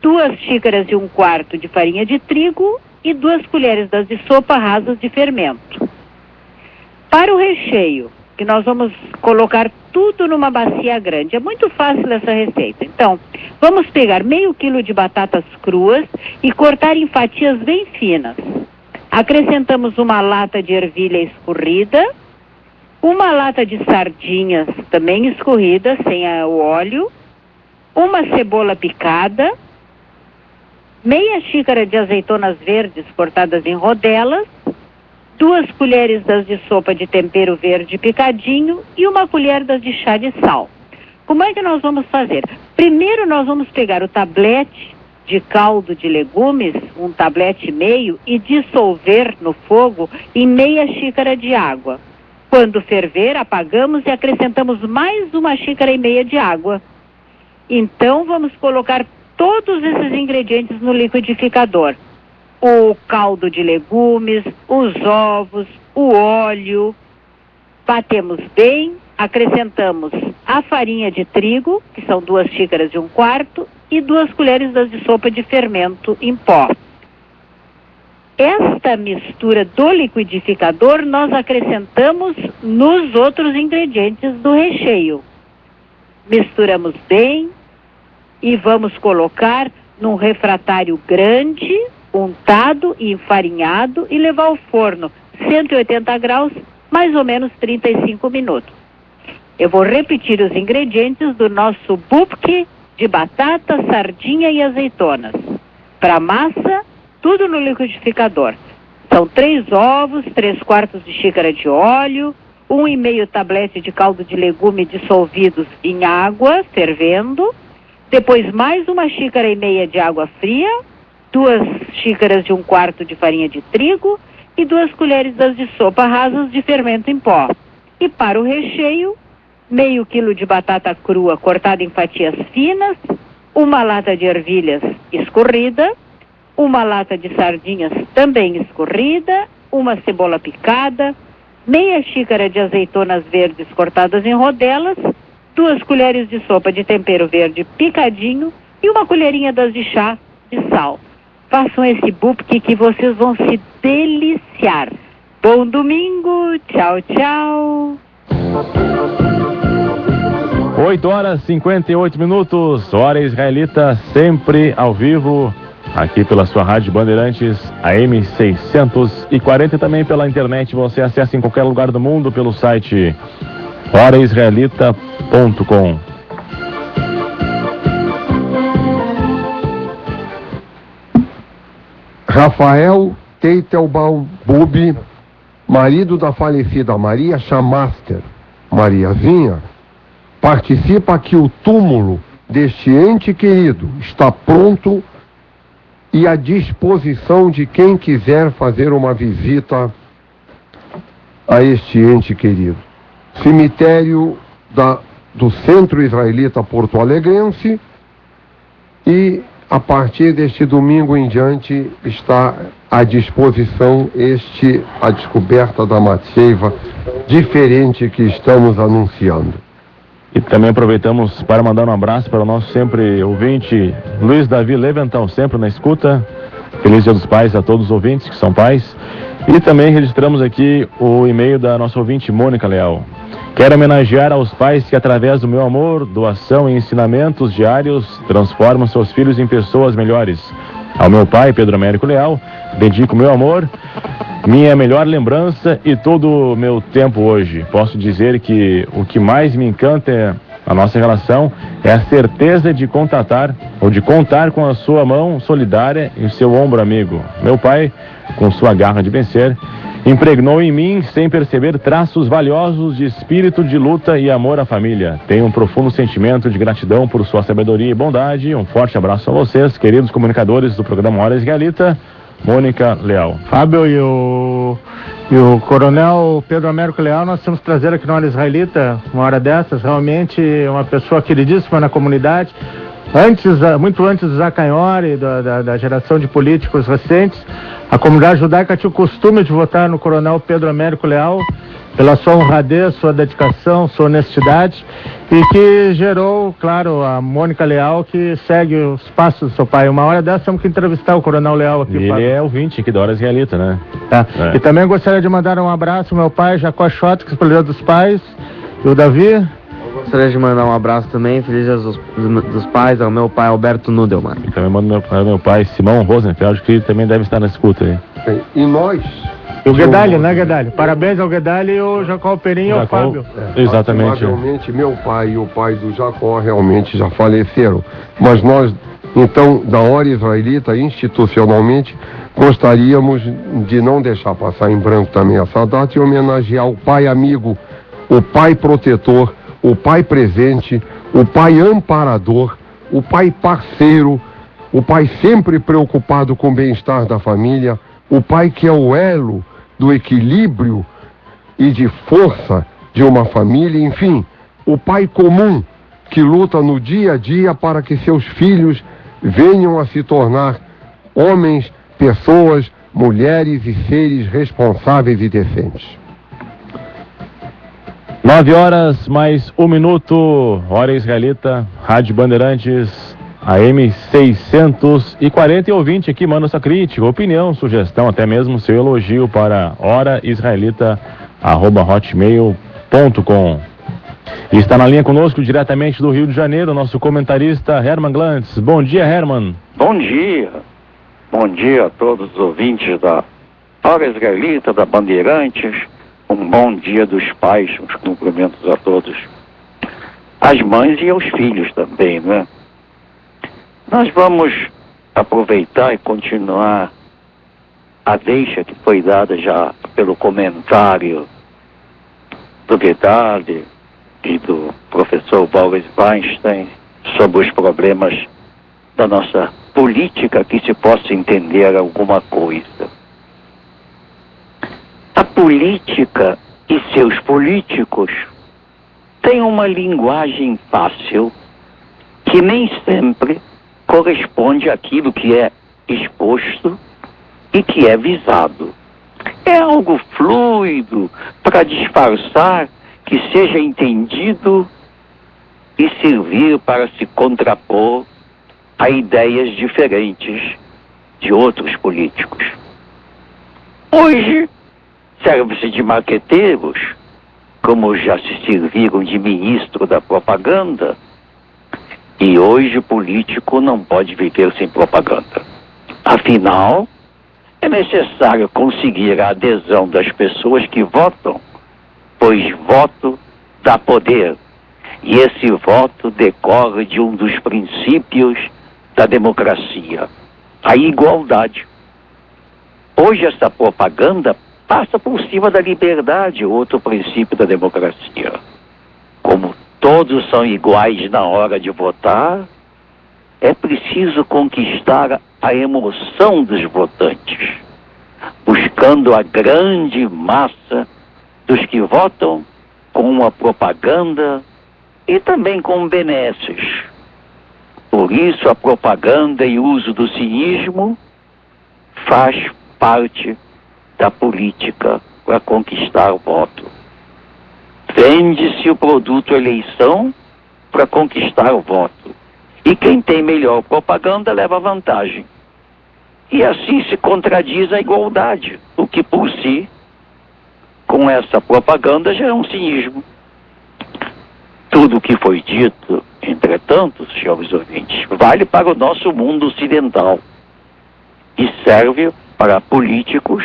2 xícaras e 1/4 de farinha de trigo e 2 colheres de sopa rasas de fermento. Para o recheio, que nós vamos colocar tudo numa bacia grande, é muito fácil essa receita. Então, vamos pegar meio quilo de batatas cruas e cortar em fatias bem finas. Acrescentamos uma lata de ervilha escorrida, uma lata de sardinhas também escorrida, sem o óleo, uma cebola picada, meia xícara de azeitonas verdes cortadas em rodelas, 2 colheres de sopa de tempero verde picadinho e 1 colher de chá de sal. Como é que nós vamos fazer? Primeiro nós vamos pegar o tablete de caldo de legumes, 1 tablete e meio, e dissolver no fogo em meia xícara de água. Quando ferver, apagamos e acrescentamos mais 1,5 xícara de água. Então vamos colocar todos esses ingredientes no liquidificador. O caldo de legumes, os ovos, o óleo. Batemos bem, acrescentamos a farinha de trigo, que são 2 xícaras e 1/4, e 2 colheres de sopa de fermento em pó. Esta mistura do liquidificador nós acrescentamos nos outros ingredientes do recheio. Misturamos bem e vamos colocar num refratário grande, untado e enfarinhado, e levar ao forno 180 graus, mais ou menos 35 minutos. Eu vou repetir os ingredientes do nosso bupque de batata, sardinha e azeitonas. Para massa, tudo no liquidificador. São 3 ovos, 3/4 de xícara de óleo, 1,5 tablete de caldo de legume dissolvidos em água, fervendo, depois mais 1,5 xícara de água fria, 2 xícaras e 1/4 de farinha de trigo e 2 colheres de sopa rasas de fermento em pó. E para o recheio, meio quilo de batata crua cortada em fatias finas, 1 lata de ervilhas escorrida, 1 lata de sardinhas também escorrida, 1 cebola picada, meia xícara de azeitonas verdes cortadas em rodelas, 2 colheres de sopa de tempero verde picadinho e 1 colherinha de chá de sal. Façam esse bupque que vocês vão se deliciar. Bom domingo, tchau, tchau. 8h58, hora israelita, sempre ao vivo, aqui pela sua Rádio Bandeirantes, AM 640, e também pela internet. Você acessa em qualquer lugar do mundo pelo site horaisraelita.com. Rafael Teitelbaum Bubi, marido da falecida Maria Chamaster, Mariazinha, participa que o túmulo deste ente querido está pronto e à disposição de quem quiser fazer uma visita a este ente querido. Cemitério do Centro Israelita Porto Alegrense, e a partir deste domingo em diante está à disposição a descoberta da Matseiva diferente que estamos anunciando. E também aproveitamos para mandar um abraço para o nosso sempre ouvinte Luiz Davi Levental, sempre na escuta. Feliz Dia dos Pais a todos os ouvintes que são pais. E também registramos aqui o e-mail da nossa ouvinte Mônica Leal. Quero homenagear aos pais que, através do meu amor, doação e ensinamentos diários, transformam seus filhos em pessoas melhores. Ao meu pai, Pedro Américo Leal, dedico meu amor, minha melhor lembrança e todo o meu tempo hoje. Posso dizer que o que mais me encanta a nossa relação é a certeza de contar com a sua mão solidária e o seu ombro amigo. Meu pai, com sua garra de vencer, impregnou em mim, sem perceber, traços valiosos de espírito de luta e amor à família. Tenho um profundo sentimento de gratidão por sua sabedoria e bondade. Um forte abraço a vocês, queridos comunicadores do programa Hora Israelita. Mônica Leal. Fábio e o coronel Pedro Américo Leal, nós temos que trazer aqui na Hora Israelita, uma hora dessas, realmente uma pessoa queridíssima na comunidade. muito antes do Zacanhori, da geração de políticos recentes, a comunidade judaica tinha o costume de votar no coronel Pedro Américo Leal, pela sua honradez, sua dedicação, sua honestidade, e que gerou, claro, a Mônica Leal, que segue os passos do seu pai. Uma hora dessa temos que entrevistar o coronel Leal aqui. Ele é ouvinte aqui da Hora Israelita, né? Tá. E também gostaria de mandar um abraço ao meu pai, Jacó Schottks, pelo Dia dos Pais, e o Davi. Gostaria de mandar um abraço também, feliz Dia dos Pais, ao meu pai Alberto Nudelman. E também mando meu pai Simão Rosenfeld, que também deve estar na escuta aí. E nós... E o Guedalli, né, Guedalli? Parabéns ao Guedalli e o Jacó Perim e ao Fábio. Exatamente. Provavelmente meu pai e o pai do Jacó realmente já faleceram. Mas nós, então, da Hora Israelita, institucionalmente, gostaríamos de não deixar passar em branco também essa data e homenagear o pai amigo, o pai protetor, o pai presente, o pai amparador, o pai parceiro, o pai sempre preocupado com o bem-estar da família, o pai que é o elo do equilíbrio e de força de uma família, enfim, o pai comum que luta no dia a dia para que seus filhos venham a se tornar homens, pessoas, mulheres e seres responsáveis e decentes. 9 horas mais 1 minuto, Hora Israelita, Rádio Bandeirantes, AM 640, e ouvinte aqui manda sua crítica, opinião, sugestão, até mesmo seu elogio para horaisraelita@hotmail.com. E está na linha conosco diretamente do Rio de Janeiro, nosso comentarista Herman Glantz. Bom dia, Herman. Bom dia. Bom dia a todos os ouvintes da Hora Israelita, da Bandeirantes. Um bom dia dos pais, os cumprimentos a todos. As mães e aos filhos também, né? Nós vamos aproveitar e continuar a deixa que foi dada já pelo comentário do Guedalli e do professor Boris Weinstein sobre os problemas da nossa política, que se possa entender alguma coisa. A política e seus políticos têm uma linguagem fácil que nem sempre corresponde àquilo que é exposto e que é visado. É algo fluido para disfarçar que seja entendido e servir para se contrapor a ideias diferentes de outros políticos. Hoje, serve-se de marqueteiros, como já se serviram de ministro da propaganda, e hoje o político não pode viver sem propaganda. Afinal, é necessário conseguir a adesão das pessoas que votam, pois voto dá poder, e esse voto decorre de um dos princípios da democracia, a igualdade. Hoje essa propaganda passa por cima da liberdade, outro princípio da democracia. Como todos são iguais na hora de votar, é preciso conquistar a emoção dos votantes, buscando a grande massa dos que votam com uma propaganda e também com benesses. Por isso a propaganda e o uso do cinismo faz parte da política para conquistar o voto. Vende-se o produto eleição para conquistar o voto. E quem tem melhor propaganda leva vantagem. E assim se contradiz a igualdade, o que por si, com essa propaganda, já é um cinismo. Tudo o que foi dito, entretanto, senhores ouvintes, vale para o nosso mundo ocidental e serve para políticos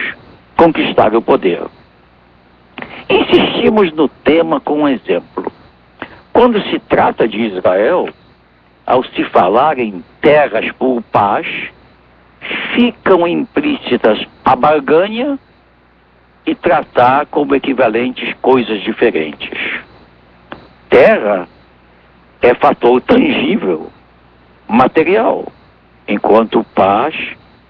conquistar o poder. Insistimos no tema com um exemplo. Quando se trata de Israel, ao se falar em terras por paz, ficam implícitas a barganha e tratar como equivalentes coisas diferentes. Terra é fator tangível, material, enquanto paz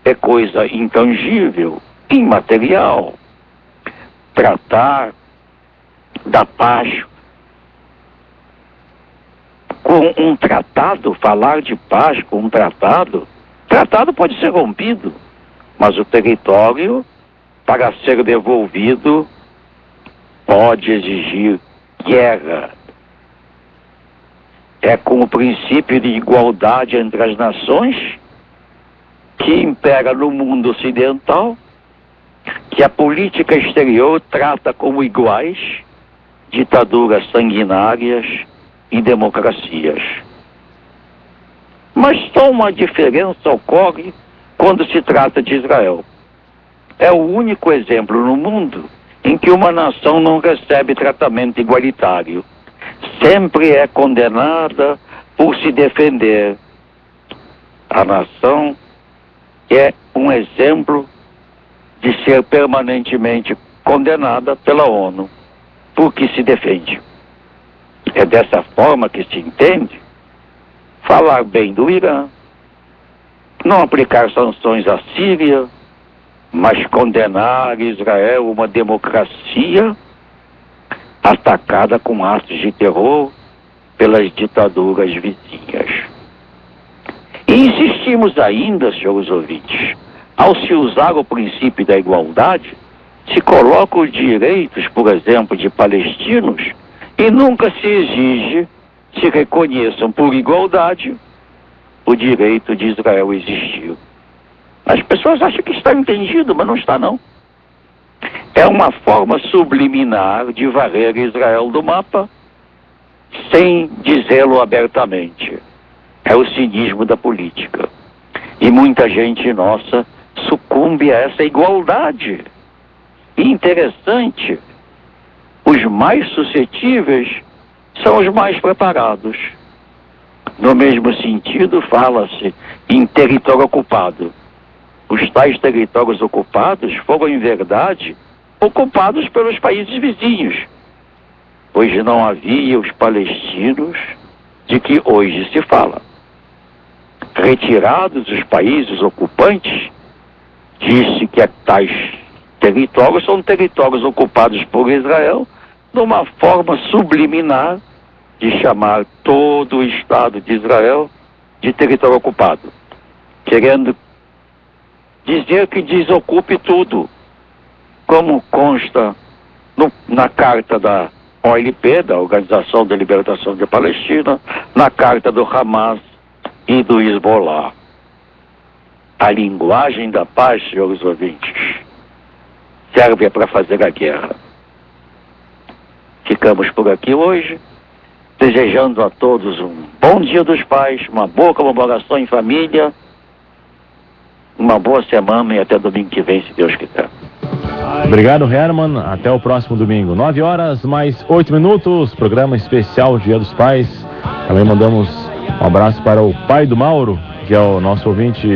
é coisa intangível, imaterial. Tratar da paz com um tratado, falar de paz com um tratado pode ser rompido, mas o território, para ser devolvido, pode exigir guerra. É com o princípio de igualdade entre as nações que impera no mundo ocidental que a política exterior trata como iguais ditaduras sanguinárias e democracias. Mas só uma diferença ocorre quando se trata de Israel. É o único exemplo no mundo em que uma nação não recebe tratamento igualitário. Sempre é condenada por se defender. A nação é um exemplo de ser permanentemente condenada pela ONU, porque se defende. É dessa forma que se entende falar bem do Irã, não aplicar sanções à Síria, mas condenar Israel, uma democracia atacada com atos de terror pelas ditaduras vizinhas. E insistimos ainda, senhores ouvintes, ao se usar o princípio da igualdade, se coloca os direitos, por exemplo, de palestinos e nunca se exige se reconheçam por igualdade o direito de Israel existir. As pessoas acham que está entendido, mas não está não. É uma forma subliminar de varrer Israel do mapa sem dizê-lo abertamente. É o cinismo da política. E muita gente nossa sucumbe a essa igualdade. E interessante, os mais suscetíveis são os mais preparados. No mesmo sentido, fala-se em território ocupado. Os tais territórios ocupados foram, em verdade, ocupados pelos países vizinhos, pois não havia os palestinos de que hoje se fala. Retirados os países ocupantes, disse que tais territórios são territórios ocupados por Israel, numa forma subliminar de chamar todo o Estado de Israel de território ocupado, querendo dizer que desocupe tudo, como consta na carta da OLP, da Organização de Libertação da Palestina, na carta do Hamas e do Hezbollah. A linguagem da paz, senhores ouvintes, serve para fazer a guerra. Ficamos por aqui hoje, desejando a todos um bom Dia dos Pais, uma boa comemoração em família, uma boa semana e até domingo que vem, se Deus quiser. Obrigado, Herman. Até o próximo domingo. 9 horas mais 8 minutos. Programa especial Dia dos Pais. Também mandamos um abraço para o pai do Mauro, que é o nosso ouvinte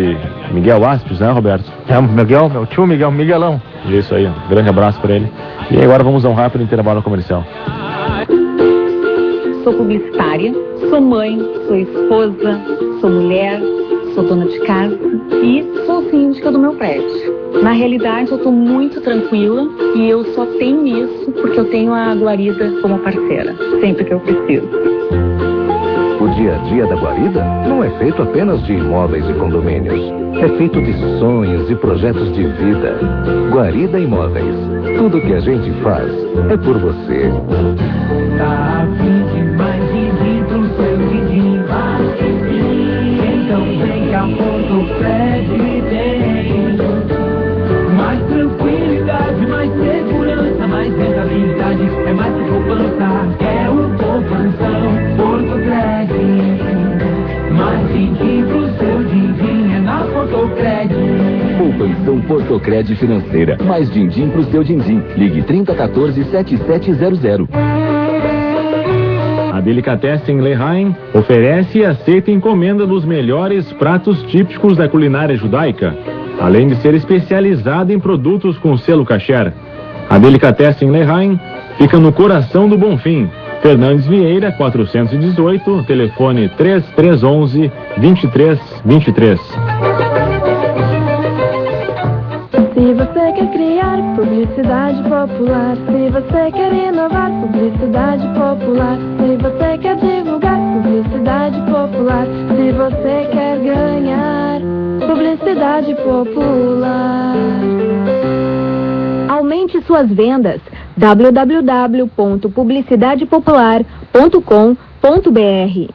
Miguel Aspes, né, Roberto? É, Miguel, meu tio Miguel, Miguelão. Isso aí, um grande abraço para ele. E agora vamos a um rápido intervalo comercial. Sou publicitária, sou mãe, sou esposa, sou mulher, sou dona de casa e sou síndica do meu prédio. Na realidade, eu estou muito tranquila e eu só tenho isso porque eu tenho a Guarida como parceira, sempre que eu preciso. O dia a dia da Guarida não é feito apenas de imóveis e condomínios. É feito de sonhos e projetos de vida. Guarida Imóveis. Tudo que a gente faz é por você. Tá afim demais de vir pro seu Didi? Então vem que a Porto Fred tem mais tranquilidade, mais segurança, mais rentabilidade, é mais que poupança, é um poupanção Porto Fred. Mais Didi pro seu Didi é na Porto Fred. Poupanção Portocred Financeira. Mais din-din pro seu din-din. Ligue 3014-7700. A Delicatessen Lehaim oferece e aceita encomenda dos melhores pratos típicos da culinária judaica, além de ser especializada em produtos com selo kasher. A Delicatessen Lehaim fica no coração do Bonfim. Fernandes Vieira, 418, telefone 3311-2323. Se você quer criar publicidade popular, se você quer inovar publicidade popular, se você quer divulgar publicidade popular. Se você quer ganhar publicidade popular, aumente suas vendas. www.publicidadepopular.com.br.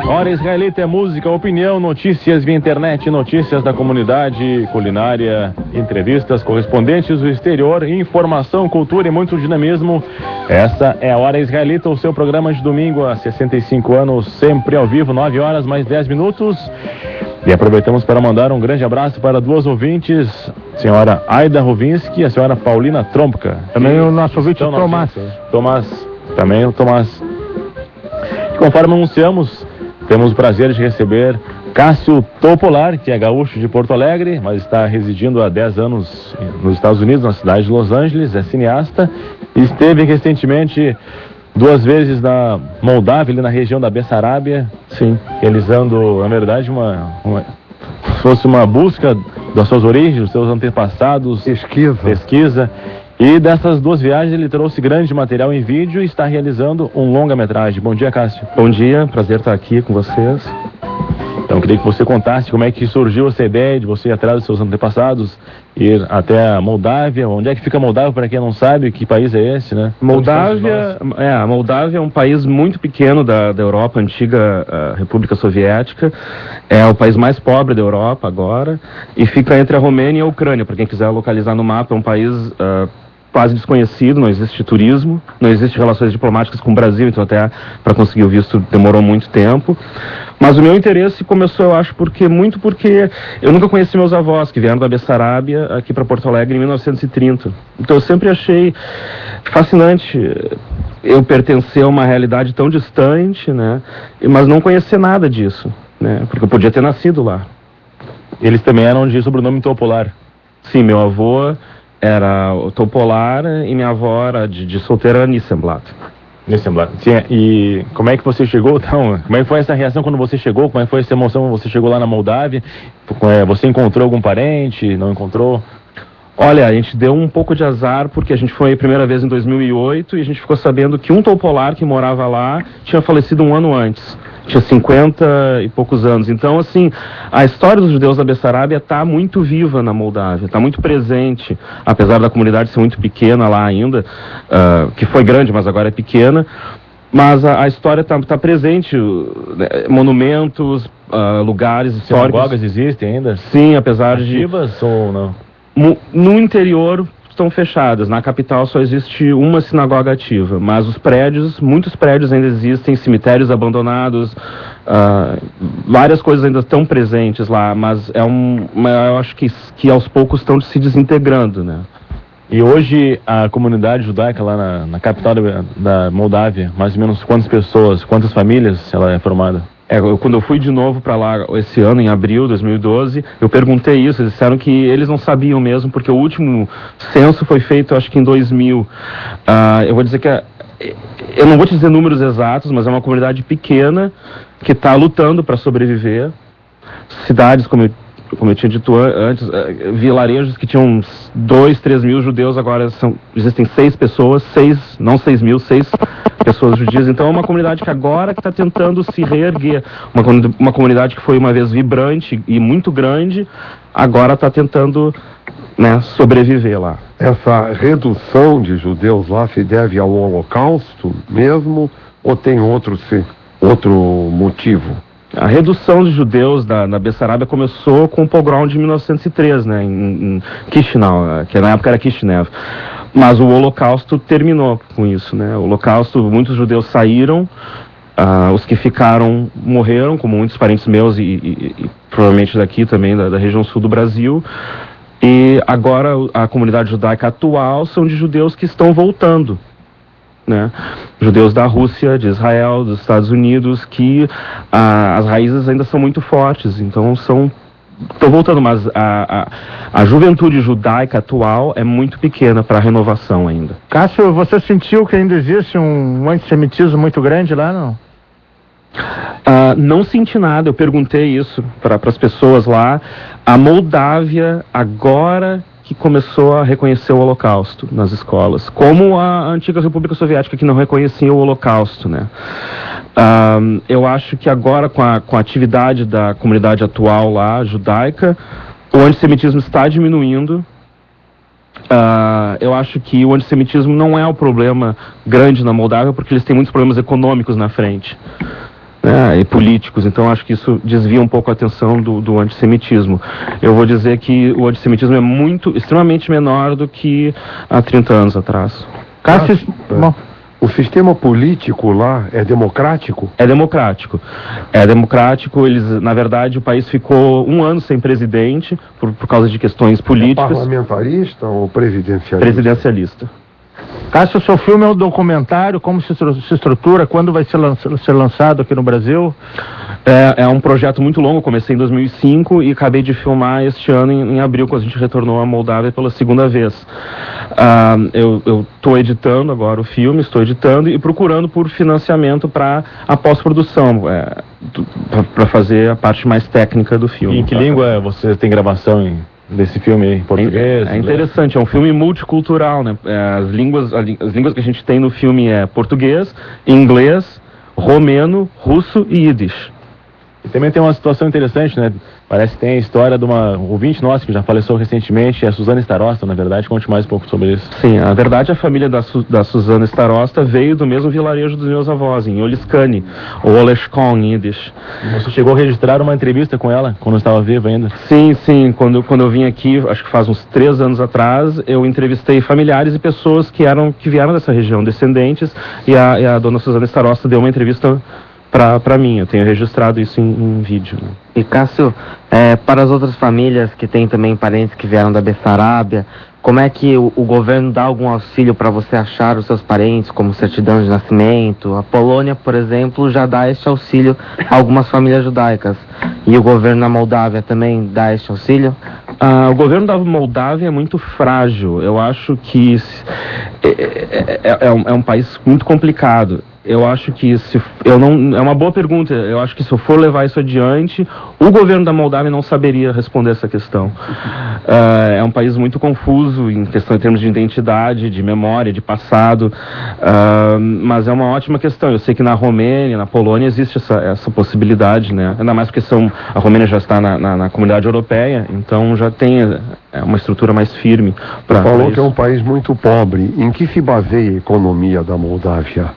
Hora Israelita é música, opinião, notícias via internet, notícias da comunidade, culinária, entrevistas, correspondentes do exterior, informação, cultura e muito dinamismo. Essa é a Hora Israelita, o seu programa de domingo há 65 anos, sempre ao vivo, 9 horas mais 10 minutos. E aproveitamos para mandar um grande abraço para duas ouvintes, a senhora Aida Rovinski e a senhora Paulina Trompka. Também o nosso ouvinte Tomás. Também o Tomás. Conforme anunciamos, temos o prazer de receber Cássio Topolar, que é gaúcho de Porto Alegre, mas está residindo há 10 anos nos Estados Unidos, na cidade de Los Angeles, é cineasta, e esteve recentemente 2 vezes na Moldávia, ali na região da Bessarábia, sim, realizando, na verdade, fosse uma busca das suas origens, dos seus antepassados, pesquisa. E dessas 2 viagens ele trouxe grande material em vídeo e está realizando um longa-metragem. Bom dia, Cássio. Bom dia, prazer estar aqui com vocês. Então, queria que você contasse como é que surgiu essa ideia de você ir atrás dos seus antepassados, ir até a Moldávia. Onde é que fica a Moldávia, para quem não sabe, que país é esse, né? A Moldávia é um país muito pequeno da Europa, antiga República Soviética. É o país mais pobre da Europa agora e fica entre a Romênia e a Ucrânia. Para quem quiser localizar no mapa, é um país quase desconhecido, não existe turismo, não existe relações diplomáticas com o Brasil, então até para conseguir o visto demorou muito tempo. Mas o meu interesse começou, eu acho, porque eu nunca conheci meus avós, que vieram da Bessarábia aqui para Porto Alegre em 1930. Então eu sempre achei fascinante eu pertencer a uma realidade tão distante, né, mas não conhecer nada disso, né, porque eu podia ter nascido lá. Eles também eram de sobrenome Topolar? Sim, meu avô era o Topolar e minha avó era de solteira Nissenblatt. Sim, e como é que você chegou, então? Como é que foi essa reação quando você chegou? Como é que foi essa emoção quando você chegou lá na Moldávia? Você encontrou algum parente? Não encontrou? Olha, a gente deu um pouco de azar porque a gente foi a primeira vez em 2008 e a gente ficou sabendo que um Topolar que morava lá tinha falecido 1 ano antes. Tinha 50 e poucos anos. Então, assim, a história dos judeus da Bessarábia está muito viva na Moldávia, está muito presente, apesar da comunidade ser muito pequena lá ainda, que foi grande, mas agora é pequena. Mas a história está presente, monumentos, lugares históricos. Sinagogas existem ainda? Sim, apesar ativas ou não? No interior estão fechadas. Na capital só existe uma sinagoga ativa, mas muitos prédios ainda existem, cemitérios abandonados, várias coisas ainda estão presentes lá, mas eu acho que aos poucos estão se desintegrando, né? E hoje a comunidade judaica lá na capital da Moldávia, mais ou menos quantas pessoas, quantas famílias ela é formada? Quando eu fui de novo para lá esse ano, em abril de 2012, eu perguntei isso, eles disseram que eles não sabiam mesmo, porque o último censo foi feito, acho que em 2000. Eu vou dizer que, eu não vou te dizer números exatos, mas é uma comunidade pequena que está lutando para sobreviver. Cidades, como eu tinha dito antes, vilarejos que tinham 2, 3 mil judeus, agora existem 6 pessoas, 6 pessoas judias. Então é uma comunidade que agora está tentando se reerguer. Uma comunidade que foi uma vez vibrante e muito grande, agora está tentando, né, sobreviver lá. Essa redução de judeus lá se deve ao Holocausto mesmo ou tem outro motivo? A redução de judeus da Bessarábia começou com o pogrom de 1903, né, em Kishinev, que na época era Kishinev. Mas o Holocausto terminou com isso, né? O Holocausto, muitos judeus saíram, os que ficaram morreram, como muitos parentes meus e provavelmente daqui também, da região sul do Brasil. E agora a comunidade judaica atual são de judeus que estão voltando, né? Judeus da Rússia, de Israel, dos Estados Unidos, que as raízes ainda são muito fortes, então estão voltando, mas a juventude judaica atual é muito pequena para a renovação ainda. Cássio, você sentiu que ainda existe um antissemitismo muito grande lá, não? Não senti nada, eu perguntei isso para as pessoas lá. A Moldávia agora que começou a reconhecer o Holocausto nas escolas, como a antiga República Soviética que não reconhecia o Holocausto, né? Eu acho que agora, com a atividade da comunidade atual lá, judaica, o antissemitismo está diminuindo. Eu acho que o antissemitismo não é o problema grande na Moldávia, porque eles têm muitos problemas econômicos na frente, né, e políticos. Então acho que isso desvia um pouco a atenção do antissemitismo. Eu vou dizer que o antissemitismo é extremamente menor do que há 30 anos atrás. Cássio, o sistema político lá é democrático? É democrático. É democrático. Na verdade, o país ficou 1 ano sem presidente por causa de questões políticas. É parlamentarista ou presidencialista? Presidencialista. Cássio, o seu filme é um documentário, como se estrutura, quando vai ser lançado aqui no Brasil? É um projeto muito longo, comecei em 2005 e acabei de filmar este ano em abril, quando a gente retornou à Moldávia pela segunda vez. Eu estou editando agora o filme, e procurando por financiamento para a pós-produção, para fazer a parte mais técnica do filme. E em que língua você tem gravação desse filme em português? É interessante, é um filme multicultural, né? As línguas que a gente tem no filme é português, inglês, romeno, russo e yiddish. E também tem uma situação interessante, né? Parece que tem a história de uma ouvinte nossa que já faleceu recentemente, a Suzana Starosta, na verdade. Conte mais um pouco sobre isso. Sim, na verdade a família da Suzana Starosta veio do mesmo vilarejo dos meus avós, em Oliskani, ou Oleshkon, em Yiddish. Você chegou a registrar uma entrevista com ela, quando estava viva ainda? Sim. Quando eu vim aqui, acho que faz uns 3 anos atrás, eu entrevistei familiares e pessoas que vieram dessa região, descendentes, e a dona Suzana Starosta deu uma entrevista para mim. Eu tenho registrado isso em vídeo, né? E Cássio, para as outras famílias que têm também parentes que vieram da Bessarábia, como é que o governo dá algum auxílio para você achar os seus parentes, como certidão de nascimento? A Polônia, por exemplo, já dá este auxílio a algumas famílias judaicas. E o governo na Moldávia também dá este auxílio? O governo da Moldávia é muito frágil. Eu acho que é um país muito complicado. Eu acho que é uma boa pergunta. Eu acho que se eu for levar isso adiante, o governo da Moldávia não saberia responder essa questão. É um país muito confuso em termos de identidade, de memória, de passado, mas é uma ótima questão. Eu sei que na Romênia, na Polônia existe essa possibilidade, né? Ainda mais porque a Romênia já está na comunidade europeia, então já tem uma estrutura mais firme. Você falou que é um país muito pobre. Em que se baseia a economia da Moldávia?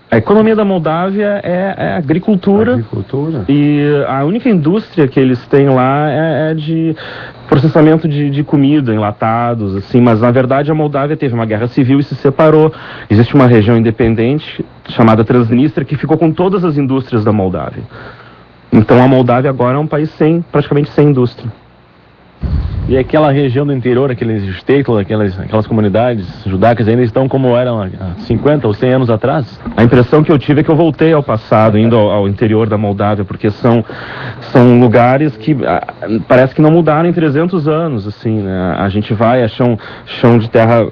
A economia da Moldávia é agricultura. E a única indústria que eles têm lá é de processamento de comida, enlatados, assim, mas na verdade a Moldávia teve uma guerra civil e se separou. Existe uma região independente chamada Transnistria que ficou com todas as indústrias da Moldávia. Então a Moldávia agora é um país praticamente sem indústria. E aquela região do interior, aqueles shtetl, aquelas comunidades judaicas ainda estão como eram há 50 ou 100 anos atrás? A impressão que eu tive é que eu voltei ao passado, indo ao interior da Moldávia, porque são lugares que parece que não mudaram em 300 anos, assim, né? A gente vai, é chão de terra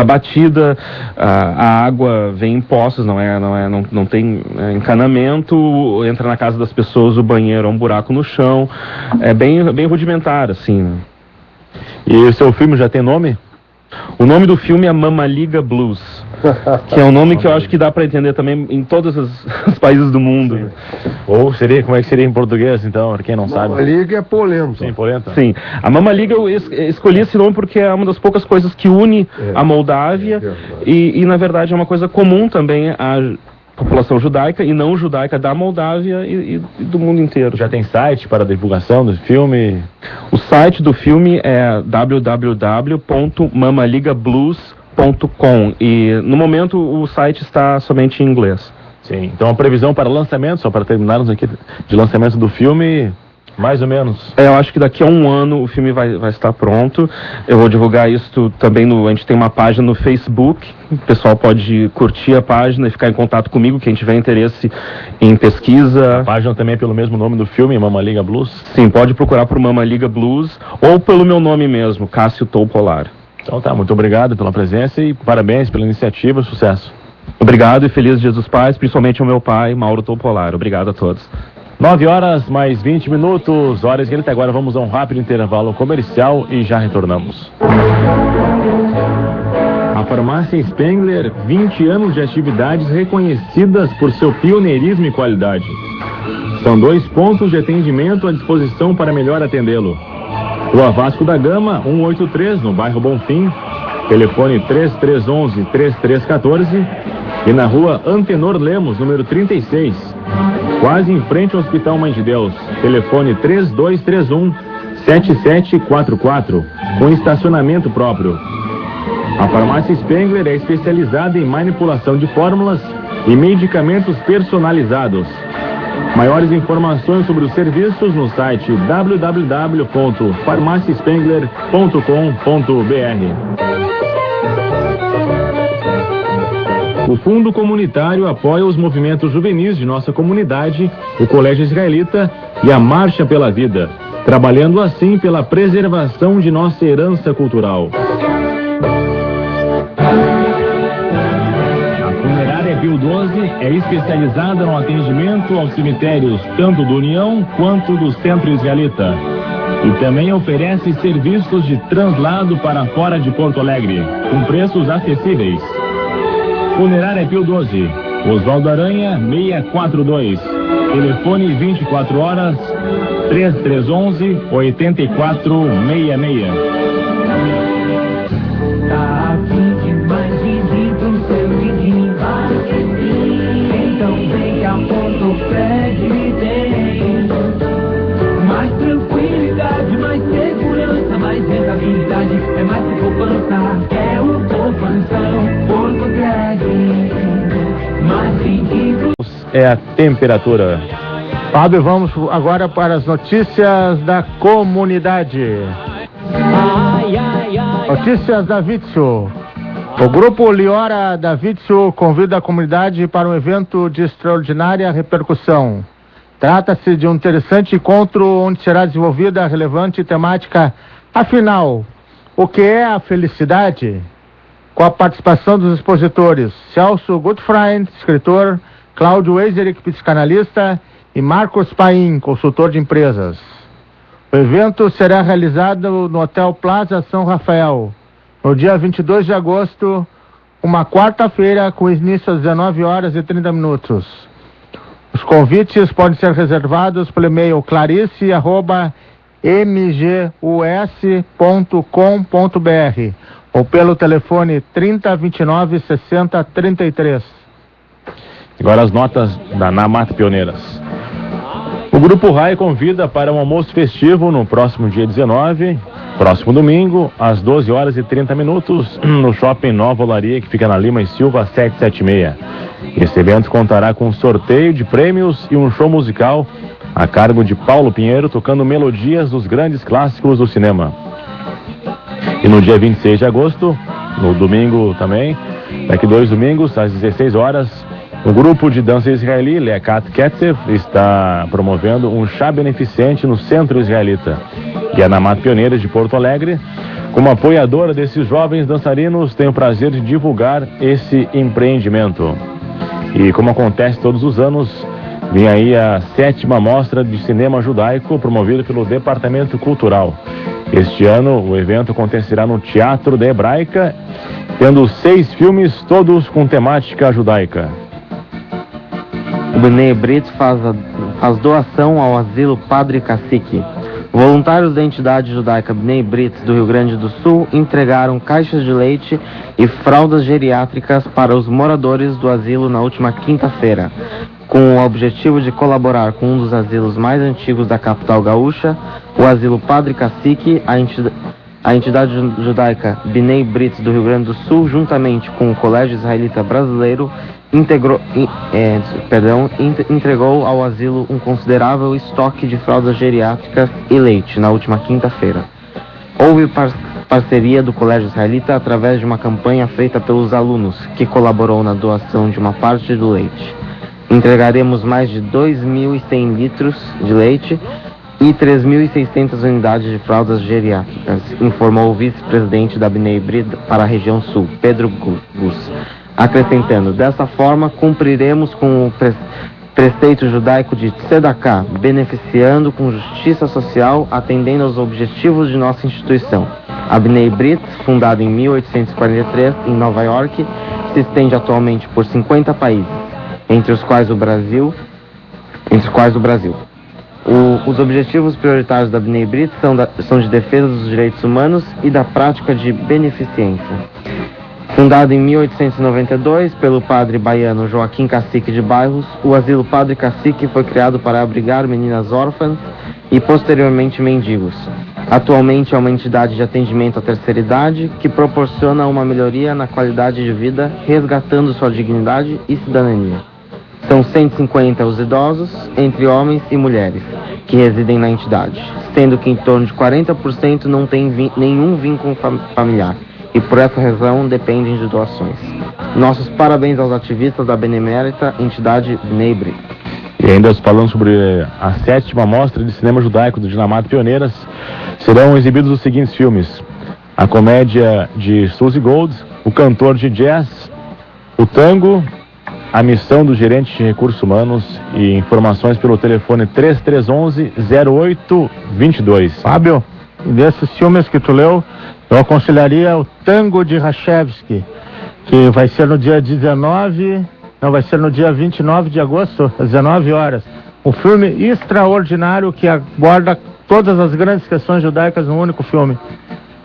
batida, a água vem em poços, não tem encanamento, entra na casa das pessoas, o banheiro é um buraco no chão, é bem rudimentar, assim, né? E o seu filme já tem nome? O nome do filme é Mama Liga Blues, que é um nome que eu acho que dá para entender também em todos os países do mundo. Sim. Ou como é que seria em português, então, para quem não sabe? Mama Liga é polenta. Sim, polenta. Sim, a Mama Liga eu escolhi esse nome porque é uma das poucas coisas que une a Moldávia e na verdade é uma coisa comum também a população judaica e não judaica da Moldávia e do mundo inteiro. Já tem site para divulgação do filme? O site do filme é www.mamaligablues.com e no momento o site está somente em inglês. Sim, então a previsão para lançamento, só para terminarmos aqui, de lançamento do filme, mais ou menos? Eu acho que daqui a 1 ano o filme vai estar pronto. Eu vou divulgar isso também a gente tem uma página no Facebook, o pessoal pode curtir a página e ficar em contato comigo, quem tiver interesse em pesquisa. A página também é pelo mesmo nome do filme, Mama Liga Blues? Sim, pode procurar por Mama Liga Blues ou pelo meu nome mesmo, Cássio Topolar. Então tá, muito obrigado pela presença e parabéns pela iniciativa, sucesso. Obrigado e feliz Dia dos Pais, principalmente ao meu pai, Mauro Topolar. Obrigado a todos. 9 horas mais 20 minutos, hora esquerda. Agora vamos a um rápido intervalo comercial e já retornamos. A farmácia Spengler, 20 anos de atividades reconhecidas por seu pioneirismo e qualidade. São 2 pontos de atendimento à disposição para melhor atendê-lo. Rua Vasco da Gama, 183, no bairro Bonfim, telefone 3311-3314, e na Rua Antenor Lemos, número 36, quase em frente ao Hospital Mãe de Deus, telefone 3231-7744, com estacionamento próprio. A farmácia Spengler é especializada em manipulação de fórmulas e medicamentos personalizados. Maiores informações sobre os serviços no site www.farmaciaspengler.com.br. O Fundo Comunitário apoia os movimentos juvenis de nossa comunidade, o Colégio Israelita e a Marcha pela Vida, trabalhando assim pela preservação de nossa herança cultural. Pio 12 é especializada no atendimento aos cemitérios tanto do União quanto do Centro Israelita. E também oferece serviços de translado para fora de Porto Alegre, com preços acessíveis. Funerária Pio 12, Oswaldo Aranha, 642. Telefone 24 horas, 3311-8466. Mais tranquilidade, mais segurança, mais rentabilidade, é mais que poupança, é o Poupanção Porto Alegre. Mais sentido. É a temperatura. Fábio, vamos agora para as notícias da comunidade. Notícias da Vitsu. O grupo Liora da Vitsu convida a comunidade para um evento de extraordinária repercussão. Trata-se de um interessante encontro onde será desenvolvida a relevante temática. Afinal, o que é a felicidade? Com a participação dos expositores Celso Gutfreund, escritor, Cláudio Eiseric, psicanalista, e Marcos Paim, consultor de empresas. O evento será realizado no Hotel Plaza São Rafael, no dia 22 de agosto, uma quarta-feira, com início às 19 horas e 30 minutos. Os convites podem ser reservados pelo e-mail clarice@mgus.com.br ou pelo telefone 3029-6033. Agora as notas da Namat Pioneiras. O Grupo RAI convida para um almoço festivo no próximo dia 19, próximo domingo, às 12 horas e 30 minutos, no Shopping Nova Olaria, que fica na Lima e Silva 776. Esse evento contará com um sorteio de prêmios e um show musical a cargo de Paulo Pinheiro, tocando melodias dos grandes clássicos do cinema. E no dia 26 de agosto, no domingo também, daqui 2 domingos, às 16 horas, o grupo de dança israeli, Leakat Ketzev, está promovendo um chá beneficente no Centro Israelita. E a Namat Pioneiras de Porto Alegre, como apoiadora desses jovens dançarinos, tem o prazer de divulgar esse empreendimento. E como acontece todos os anos, vem aí a 7ª Mostra de Cinema Judaico, promovida pelo Departamento Cultural. Este ano, o evento acontecerá no Teatro da Hebraica, tendo 6 filmes, todos com temática judaica. O Bnei Brit faz doação ao asilo Padre Cacique. Voluntários da entidade judaica Bnei Brit do Rio Grande do Sul entregaram caixas de leite e fraldas geriátricas para os moradores do asilo na última quinta-feira, com o objetivo de colaborar com um dos asilos mais antigos da capital gaúcha, o asilo Padre Cacique. A entidade judaica Bnei Brit do Rio Grande do Sul, juntamente com o Colégio Israelita Brasileiro, entregou ao asilo um considerável estoque de fraldas geriátricas e leite na última quinta-feira. Houve parceria do Colégio Israelita através de uma campanha feita pelos alunos, que colaborou na doação de uma parte do leite. Entregaremos mais de 2.100 litros de leite e 3.600 unidades de fraldas geriátricas, informou o vice-presidente da Bnei Brit para a região sul, Pedro Gus, acrescentando: dessa forma, cumpriremos com o preceito judaico de Tzedakah, beneficiando com justiça social, atendendo aos objetivos de nossa instituição. A Bnei Brit, fundada em 1843 em Nova York, se estende atualmente por 50 países, entre os quais o Brasil. Os objetivos prioritários da Bnei Brit são de defesa dos direitos humanos e da prática de beneficência. Fundado em 1892 pelo padre baiano Joaquim Cacique de Bairros, o asilo Padre Cacique foi criado para abrigar meninas órfãs e posteriormente mendigos. Atualmente é uma entidade de atendimento à terceira idade que proporciona uma melhoria na qualidade de vida, resgatando sua dignidade e cidadania. São 150 os idosos, entre homens e mulheres, que residem na entidade, sendo que em torno de 40% não tem nenhum vínculo familiar e por essa razão dependem de doações. Nossos parabéns aos ativistas da benemérita entidade Bnei Brit. E ainda falando sobre a 7ª Mostra de Cinema Judaico do Dinamat Pioneiras, serão exibidos os seguintes filmes: a comédia de Suzy Gold, o cantor de jazz, o tango, a missão do gerente de recursos humanos e informações pelo telefone 3311-0822. Fábio, desses filmes que tu leu, eu aconselharia o Tango de Rachevsky, que vai ser no dia 29 de agosto, às 19 horas. Um filme extraordinário que aborda todas as grandes questões judaicas num único filme.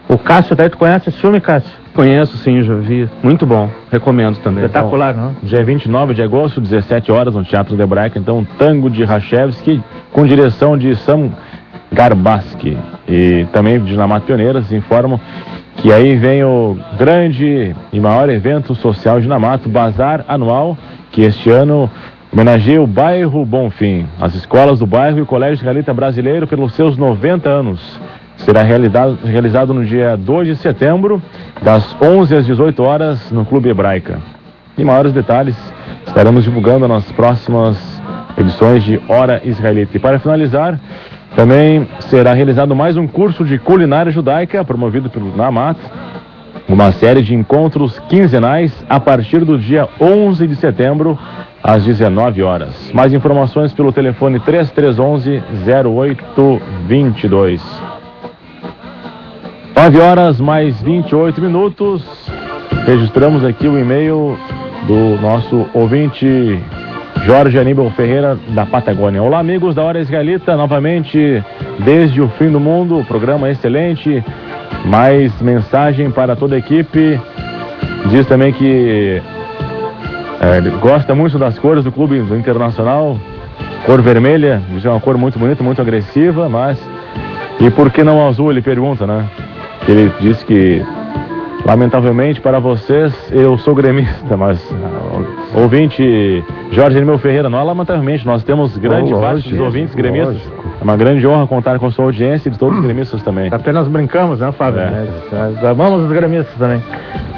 O Cássio, daí tu conhece esse filme, Cássio? Conheço, sim, já vi. Muito bom. Recomendo também. Espetacular, não? Dia 29 de agosto, 17 horas, no Teatro de Hebraica, então, Tango de Rachevsky, com direção de Sam Garbaski. E também de Dinamat Pioneiras informam que aí vem o grande e maior evento social de Dinamat, o Bazar Anual, que este ano homenageia o bairro Bonfim, as escolas do bairro e o Colégio Israelita Brasileiro pelos seus 90 anos. Será realizado no dia 2 de setembro, das 11 às 18 horas, no Clube Hebraica. E maiores detalhes estaremos divulgando nas próximas edições de Hora Israelita. E para finalizar, também será realizado mais um curso de culinária judaica, promovido pelo Dinamat, uma série de encontros quinzenais a partir do dia 11 de setembro, às 19 horas. Mais informações pelo telefone 3311-0822. 9 horas mais 28 minutos. Registramos aqui o e-mail do nosso ouvinte Jorge Aníbal Ferreira, da Patagônia. Olá, amigos da Hora Israelita, novamente desde o fim do mundo, o programa é excelente. Mais mensagem para toda a equipe. Diz também que gosta muito das cores do Clube do Internacional. Cor vermelha, diz é uma cor muito bonita, muito agressiva, mas... E por que não azul, ele pergunta, né? Ele disse que, lamentavelmente para vocês, eu sou gremista, mas ouvinte Jorge Aníbal Ferreira, não é lamentavelmente, nós temos grande parte dos ouvintes gremistas. É uma grande honra contar com a sua audiência e de todos os gremistas também. Apenas brincamos, né, Fábio? Amamos os gremistas também.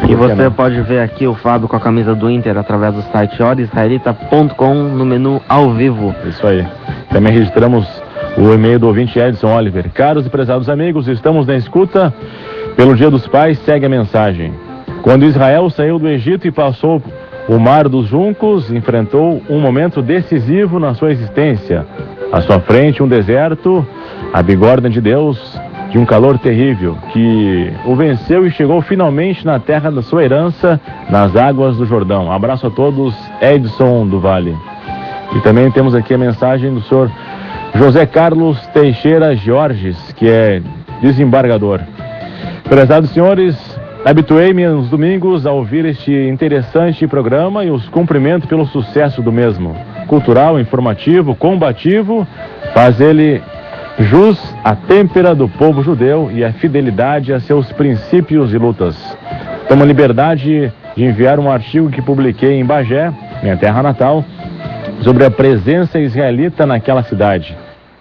E você pode ver aqui o Fábio com a camisa do Inter através do site horaisraelita.com no menu ao vivo. Isso aí. Também registramos o e-mail do ouvinte Edson Oliver. Caros e prezados amigos, estamos na escuta. Pelo Dia dos Pais, segue a mensagem. Quando Israel saiu do Egito e passou o Mar dos Juncos, enfrentou um momento decisivo na sua existência. À sua frente, um deserto, a bigorna de Deus, de um calor terrível, que o venceu e chegou finalmente na terra da sua herança, nas águas do Jordão. Abraço a todos, Edson do Vale. E também temos aqui a mensagem do senhor José Carlos Teixeira Jorges, que é desembargador. Prezados senhores, habituei-me nos domingos a ouvir este interessante programa e os cumprimento pelo sucesso do mesmo. Cultural, informativo, combativo, faz ele jus à têmpera do povo judeu e a fidelidade a seus princípios e lutas. Tomo a liberdade de enviar um artigo que publiquei em Bagé, minha terra natal, sobre a presença israelita naquela cidade.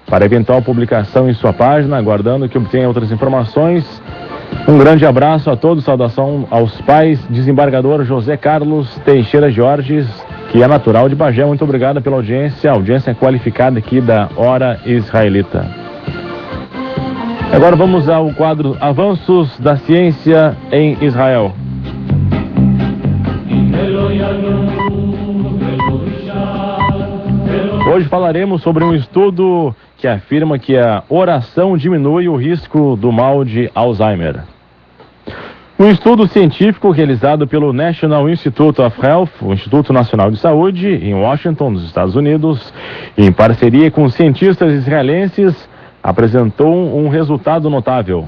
Para eventual publicação em sua página, aguardando que obtenha outras informações. Um grande abraço a todos, saudação aos pais, desembargador José Carlos Teixeira Jorges, que é natural de Bagé. Muito obrigado pela audiência, audiência qualificada aqui da Hora Israelita. Agora vamos ao quadro Avanços da Ciência em Israel. Hoje falaremos sobre um estudo que afirma que a oração diminui o risco do mal de Alzheimer. Um estudo científico realizado pelo National Institute of Health, o Instituto Nacional de Saúde, em Washington, nos Estados Unidos, em parceria com cientistas israelenses, apresentou um resultado notável.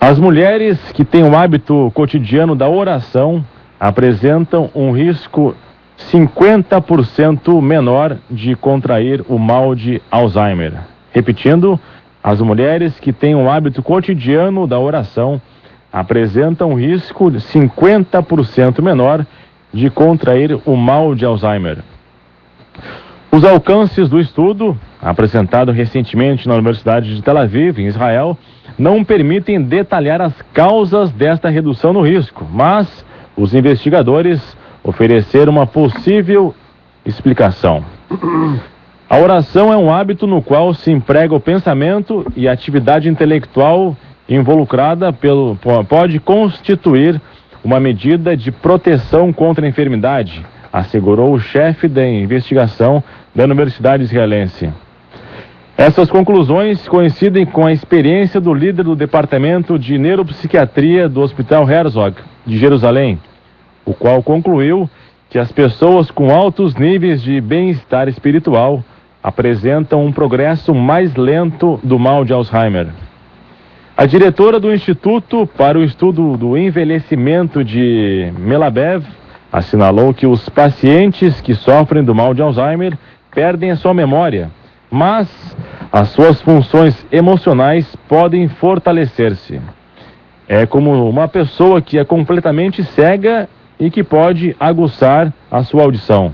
As mulheres que têm o hábito cotidiano da oração apresentam um risco 50% menor de contrair o mal de Alzheimer. Repetindo, as mulheres que têm um hábito cotidiano da oração apresentam um risco de 50% menor de contrair o mal de Alzheimer. Os alcances do estudo, apresentado recentemente na Universidade de Tel Aviv, em Israel, não permitem detalhar as causas desta redução no risco, mas os investigadores ofereceram uma possível explicação. A oração é um hábito no qual se emprega o pensamento e a atividade intelectual involucrada pode constituir uma medida de proteção contra a enfermidade, assegurou o chefe da investigação da Universidade Israelense. Essas conclusões coincidem com a experiência do líder do Departamento de Neuropsiquiatria do Hospital Herzog, de Jerusalém, o qual concluiu que as pessoas com altos níveis de bem-estar espiritual apresentam um progresso mais lento do mal de Alzheimer. A diretora do Instituto para o Estudo do Envelhecimento de Melabev assinalou que os pacientes que sofrem do mal de Alzheimer perdem a sua memória, mas as suas funções emocionais podem fortalecer-se. É como uma pessoa que é completamente cega e que pode aguçar a sua audição.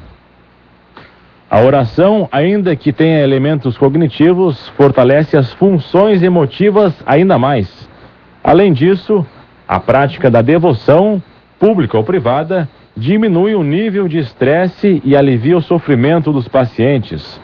A oração, ainda que tenha elementos cognitivos, fortalece as funções emotivas ainda mais. Além disso, a prática da devoção, pública ou privada, diminui o nível de estresse e alivia o sofrimento dos pacientes.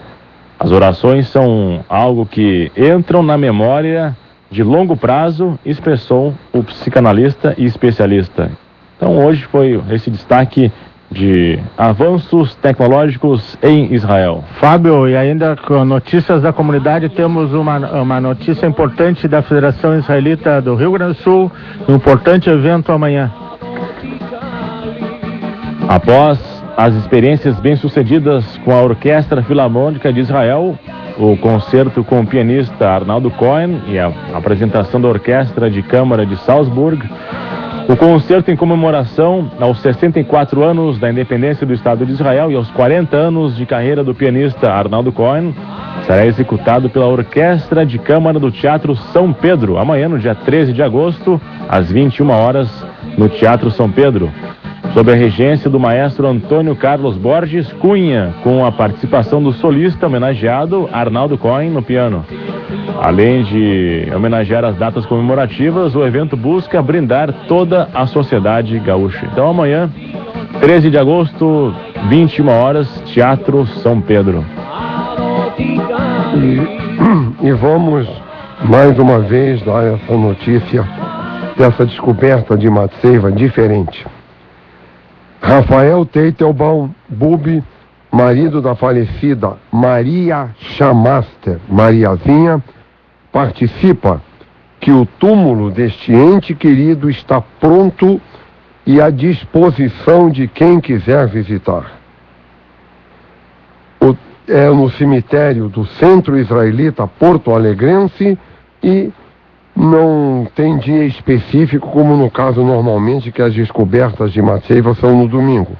As orações são algo que entram na memória de longo prazo, expressou o psicanalista e especialista. Então hoje foi esse destaque de avanços tecnológicos em Israel. Fábio, e ainda com notícias da comunidade, temos uma notícia importante da Federação Israelita do Rio Grande do Sul, um importante evento amanhã. Após as experiências bem-sucedidas com a Orquestra Filarmônica de Israel, o concerto com o pianista Arnaldo Cohen e a apresentação da Orquestra de Câmara de Salzburg, o concerto em comemoração aos 64 anos da independência do Estado de Israel e aos 40 anos de carreira do pianista Arnaldo Cohen será executado pela Orquestra de Câmara do Teatro São Pedro, amanhã, no dia 13 de agosto, às 21 horas, no Teatro São Pedro, sob a regência do maestro Antônio Carlos Borges Cunha, com a participação do solista homenageado Arnaldo Cohen no piano. Além de homenagear as datas comemorativas, o evento busca brindar toda a sociedade gaúcha. Então amanhã, 13 de agosto, 21 horas, Teatro São Pedro. E vamos mais uma vez dar essa notícia dessa descoberta de Matseiva diferente. Rafael Teitelbaum Bubi, marido da falecida Maria Chamaster, Mariazinha, participa que o túmulo deste ente querido está pronto e à disposição de quem quiser visitar. É no cemitério do Centro Israelita Porto Alegrense e não tem dia específico, como no caso normalmente que as descobertas de Matseiva são no domingo.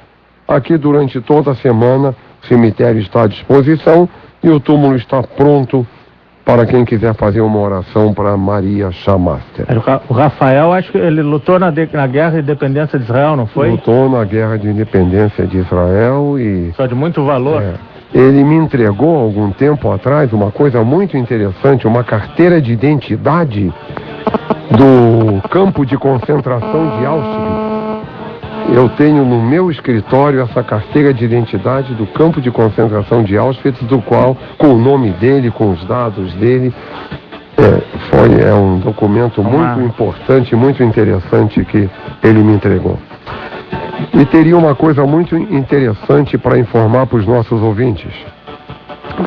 Aqui durante toda a semana o cemitério está à disposição e o túmulo está pronto para quem quiser fazer uma oração para Maria Chamaster. O Rafael, acho que ele lutou na Guerra de Independência de Israel, não foi? Lutou na Guerra de Independência de Israel e... Só de muito valor. Ele me entregou algum tempo atrás uma coisa muito interessante, uma carteira de identidade do campo de concentração de Auschwitz. Eu tenho no meu escritório essa carteira de identidade do campo de concentração de Auschwitz, do qual, com o nome dele, com os dados dele, é um documento muito importante, muito interessante que ele me entregou. E teria uma coisa muito interessante para informar para os nossos ouvintes,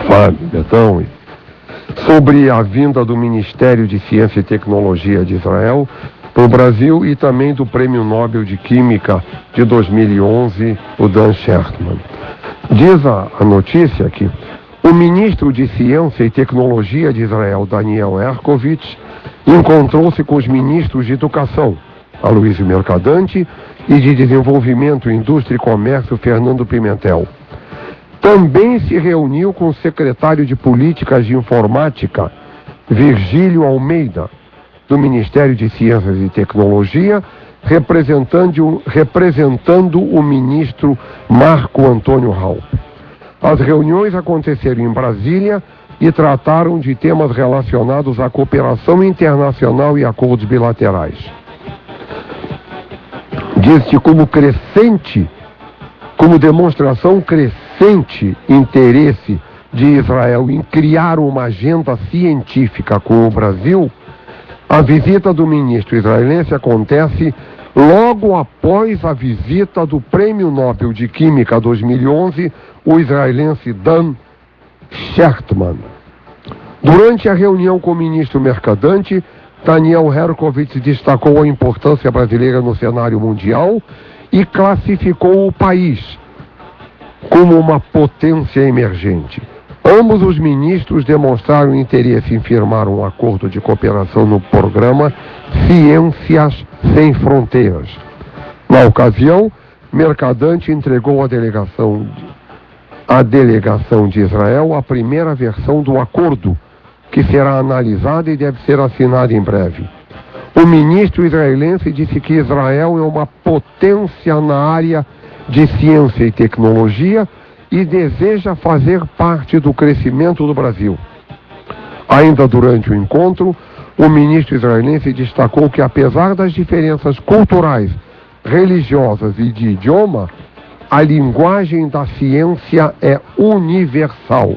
Fábio, Betão, sobre a vinda do Ministério de Ciência e Tecnologia de Israel no Brasil, e também do Prêmio Nobel de Química de 2011, o Dan Schertman. Diz a notícia que o ministro de Ciência e Tecnologia de Israel, Daniel Herkovitz, encontrou-se com os ministros de Educação, Aloysio Mercadante, e de Desenvolvimento, Indústria e Comércio, Fernando Pimentel. Também se reuniu com o secretário de Políticas de Informática, Virgílio Almeida, do Ministério de Ciências e Tecnologia, representando o ministro Marco Antônio Raup. As reuniões aconteceram em Brasília e trataram de temas relacionados à cooperação internacional e acordos bilaterais. Diz-se como demonstração crescente interesse de Israel em criar uma agenda científica com o Brasil, a visita do ministro israelense acontece logo após a visita do Prêmio Nobel de Química 2011, o israelense Dan Schertman. Durante a reunião com o ministro Mercadante, Daniel Herkovitz destacou a importância brasileira no cenário mundial e classificou o país como uma potência emergente. Ambos os ministros demonstraram interesse em firmar um acordo de cooperação no programa Ciências Sem Fronteiras. Na ocasião, Mercadante entregou à delegação de Israel a primeira versão do acordo, que será analisada e deve ser assinada em breve. O ministro israelense disse que Israel é uma potência na área de ciência e tecnologia e deseja fazer parte do crescimento do Brasil. Ainda durante o encontro, o ministro israelense destacou que, apesar das diferenças culturais, religiosas e de idioma, a linguagem da ciência é universal.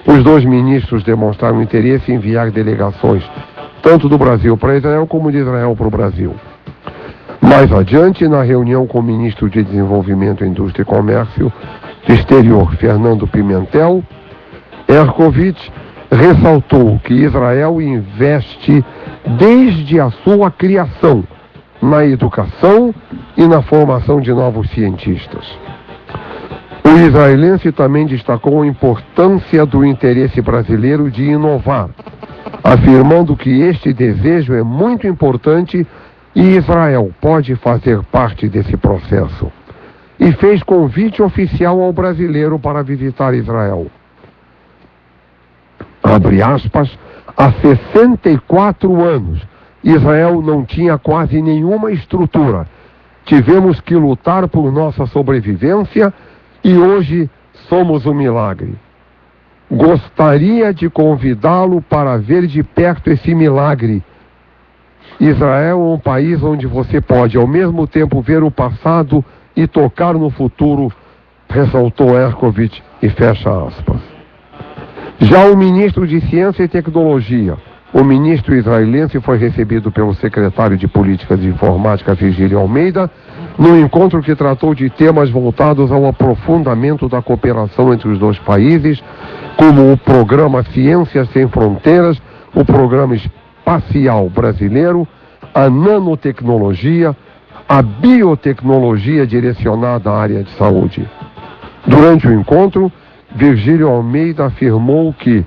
Os dois ministros demonstraram interesse em enviar delegações, tanto do Brasil para Israel como de Israel para o Brasil. Mais adiante, na reunião com o ministro de Desenvolvimento, Indústria e Comércio Exterior, Fernando Pimentel, Herkovitz ressaltou que Israel investe desde a sua criação na educação e na formação de novos cientistas. O israelense também destacou a importância do interesse brasileiro de inovar, afirmando que este desejo é muito importante e Israel pode fazer parte desse processo. E fez convite oficial ao brasileiro para visitar Israel. Abre aspas, há 64 anos, Israel não tinha quase nenhuma estrutura. Tivemos que lutar por nossa sobrevivência e hoje somos um milagre. Gostaria de convidá-lo para ver de perto esse milagre. Israel é um país onde você pode ao mesmo tempo ver o passado e tocar no futuro, ressaltou Herkovitz e fecha aspas. Já o ministro de Ciência e Tecnologia, o ministro israelense, foi recebido pelo secretário de Políticas de Informática, Virgílio Almeida, num encontro que tratou de temas voltados ao aprofundamento da cooperação entre os dois países, como o programa Ciências Sem Fronteiras, o programa espacial brasileiro, a nanotecnologia, a biotecnologia direcionada à área de saúde. Durante o encontro, Virgílio Almeida afirmou que,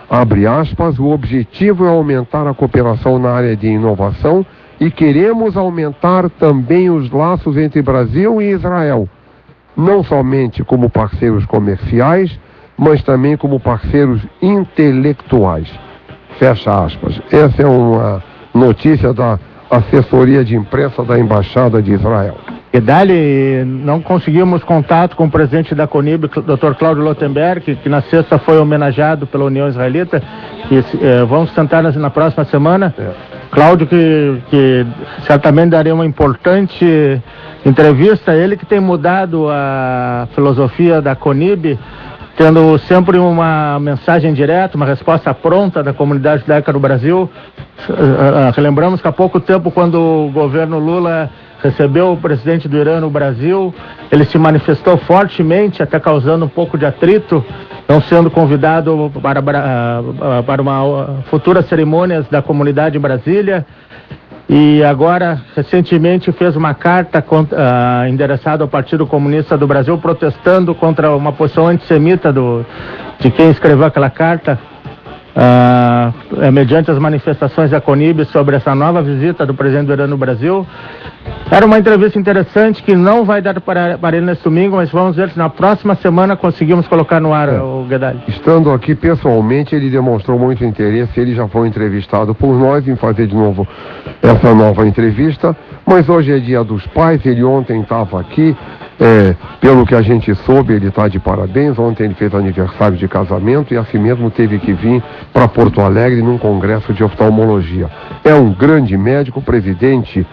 abre aspas, o objetivo é aumentar a cooperação na área de inovação e queremos aumentar também os laços entre Brasil e Israel, não somente como parceiros comerciais, mas também como parceiros intelectuais. Fecha aspas. Essa é uma notícia da assessoria de imprensa da Embaixada de Israel. E dali, não conseguimos contato com o presidente da CONIB, Dr. Cláudio Lotenberg, que na sexta foi homenageado pela União Israelita, e vamos tentar na próxima semana. Cláudio, que certamente daria uma importante entrevista, ele que tem mudado a filosofia da CONIB, tendo sempre uma mensagem direta, uma resposta pronta da comunidade judaica do Brasil. Lembramos que há pouco tempo, quando o governo Lula recebeu o presidente do Irã no Brasil, ele se manifestou fortemente, até causando um pouco de atrito, não sendo convidado para uma futura cerimônia da comunidade em Brasília. e agora, recentemente, fez uma carta endereçada ao Partido Comunista do Brasil, protestando contra uma posição antissemita de quem escreveu aquela carta, mediante as manifestações da CONIB sobre essa nova visita do presidente do Irã no Brasil. Era uma entrevista interessante que não vai dar para ele nesse domingo, mas vamos ver se na próxima semana conseguimos colocar no ar o Guedalli. Estando aqui pessoalmente, ele demonstrou muito interesse, ele já foi entrevistado por nós em fazer de novo essa nova entrevista, mas hoje é Dia dos Pais, ele ontem estava aqui, pelo que a gente soube, ele está de parabéns, ontem ele fez aniversário de casamento e assim mesmo teve que vir para Porto Alegre num congresso de oftalmologia. É um grande médico, presidente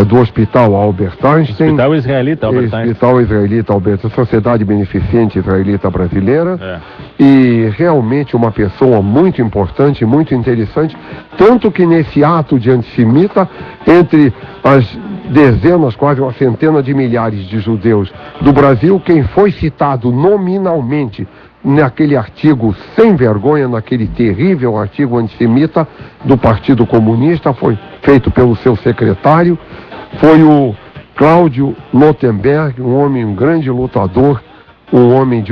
do Hospital Albert Einstein. Hospital Israelita Albert Einstein. Hospital Israelita Albert Einstein, Sociedade Beneficente Israelita Brasileira. E realmente uma pessoa muito importante, muito interessante, tanto que nesse ato de antissemita, entre as dezenas, quase uma centena de milhares de judeus do Brasil, quem foi citado nominalmente naquele artigo sem vergonha, naquele terrível artigo antissemita do Partido Comunista, foi feito pelo seu secretário, foi o Cláudio Notenberg, um grande lutador, um homem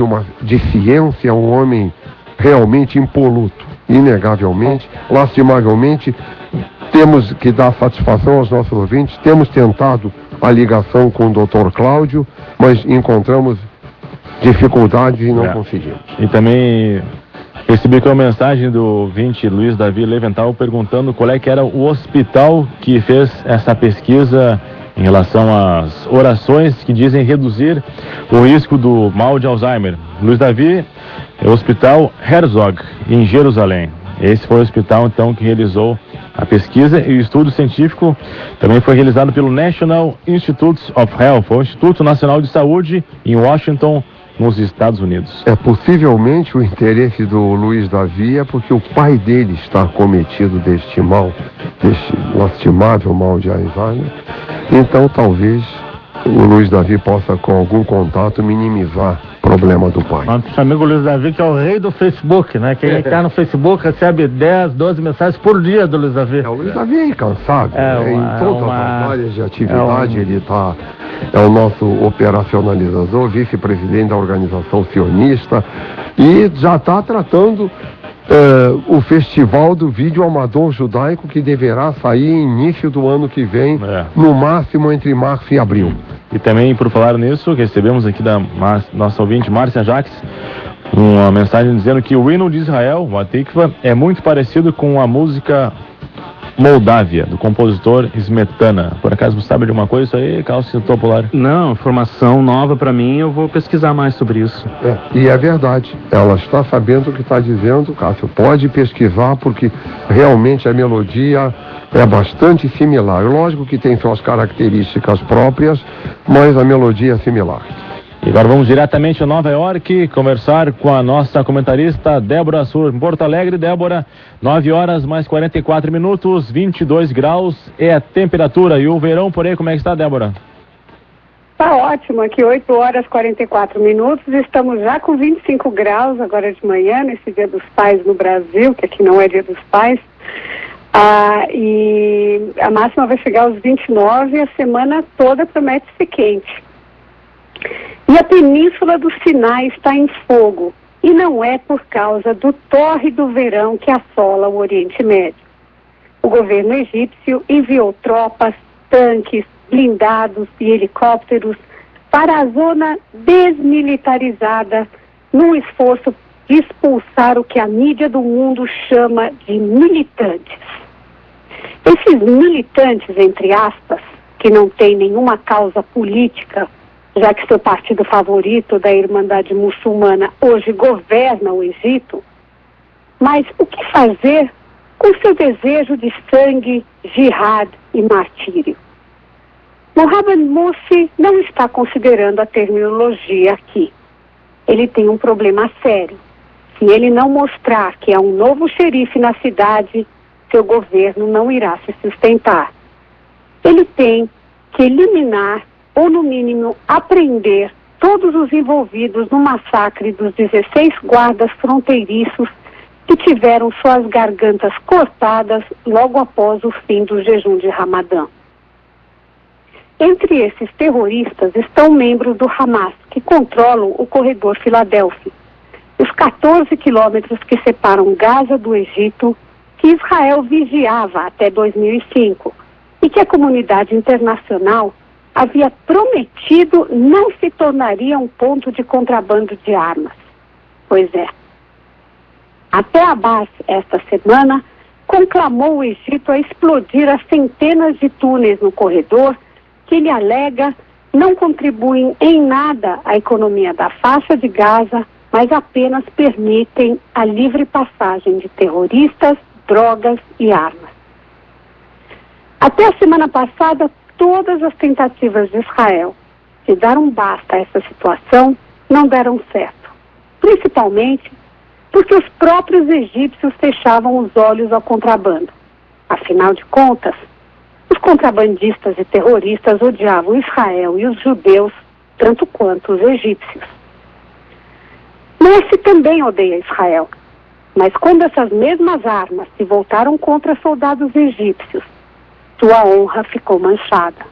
de ciência, um homem realmente impoluto, inegavelmente, lastimavelmente. Temos que dar satisfação aos nossos ouvintes, temos tentado a ligação com o Dr. Cláudio, mas encontramos dificuldades e não conseguimos. E também recebi aqui uma mensagem do ouvinte Luiz Davi Levental perguntando qual é que era o hospital que fez essa pesquisa em relação às orações que dizem reduzir o risco do mal de Alzheimer. Luiz Davi é o Hospital Herzog, em Jerusalém. Esse foi o hospital, então, que realizou a pesquisa, e o estudo científico também foi realizado pelo National Institutes of Health, o Instituto Nacional de Saúde, em Washington, nos Estados Unidos. Possivelmente o interesse do Luiz Davi é porque o pai dele está cometido deste mal, deste lastimável mal de Alzheimer. Então talvez o Luiz Davi possa, com algum contato, minimizar o problema do pai. Nosso amigo Luiz Davi, que é o rei do Facebook, né? Quem está no Facebook recebe 10, 12 mensagens por dia do Luiz Davi. O Luiz Davi é incansável, em todas as áreas de atividade ele está. É o nosso operacionalizador, vice-presidente da organização sionista, e já está tratando o festival do vídeo amador judaico, que deverá sair início do ano que vem, no máximo entre março e abril. E também, por falar nisso, recebemos aqui da nossa ouvinte Márcia Jacques uma mensagem dizendo que o hino de Israel, o Atikva, é muito parecido com a música Moldávia, do compositor Smetana. Por acaso você sabe de uma coisa isso aí, Cássio Popular? Não, informação nova para mim, eu vou pesquisar mais sobre isso. E é verdade, ela está sabendo o que está dizendo, Cássio, pode pesquisar, porque realmente a melodia é bastante similar. Lógico que tem suas características próprias, mas a melodia é similar. E agora vamos diretamente a Nova York conversar com a nossa comentarista Débora Sur, em Porto Alegre. Débora, 9 horas mais 44 minutos, 22 graus é a temperatura. E o verão por aí, como é que está, Débora? Está ótimo, aqui 8 horas 44 minutos, estamos já com 25 graus agora de manhã, nesse Dia dos Pais no Brasil, que aqui não é Dia dos Pais. E a máxima vai chegar aos 29 e a semana toda promete ser quente. E a Península do Sinai está em fogo, e não é por causa do tórrido verão que assola o Oriente Médio. O governo egípcio enviou tropas, tanques, blindados e helicópteros para a zona desmilitarizada, num esforço de expulsar o que a mídia do mundo chama de militantes. Esses militantes, entre aspas, que não têm nenhuma causa política, já que seu partido favorito da Irmandade Muçulmana hoje governa o Egito, mas o que fazer com seu desejo de sangue, jihad e martírio? Mohamed Morsi não está considerando a terminologia aqui. Ele tem um problema sério. Se ele não mostrar que há um novo xerife na cidade, seu governo não irá se sustentar. Ele tem que eliminar ou, no mínimo, apreender todos os envolvidos no massacre dos 16 guardas fronteiriços que tiveram suas gargantas cortadas logo após o fim do jejum de Ramadã. Entre esses terroristas estão membros do Hamas, que controlam o corredor Filadélfia, os 14 quilômetros que separam Gaza do Egito, que Israel vigiava até 2005 e que a comunidade internacional havia prometido não se tornaria um ponto de contrabando de armas. Pois é. Até Abbas, esta semana, conclamou o Egito a explodir as centenas de túneis no corredor que ele alega não contribuem em nada à economia da faixa de Gaza, mas apenas permitem a livre passagem de terroristas, drogas e armas. Até a semana passada, todas as tentativas de Israel de dar um basta a essa situação não deram certo, principalmente porque os próprios egípcios fechavam os olhos ao contrabando. Afinal de contas, os contrabandistas e terroristas odiavam Israel e os judeus tanto quanto os egípcios. Morsi também odeia Israel, mas quando essas mesmas armas se voltaram contra soldados egípcios, sua honra ficou manchada.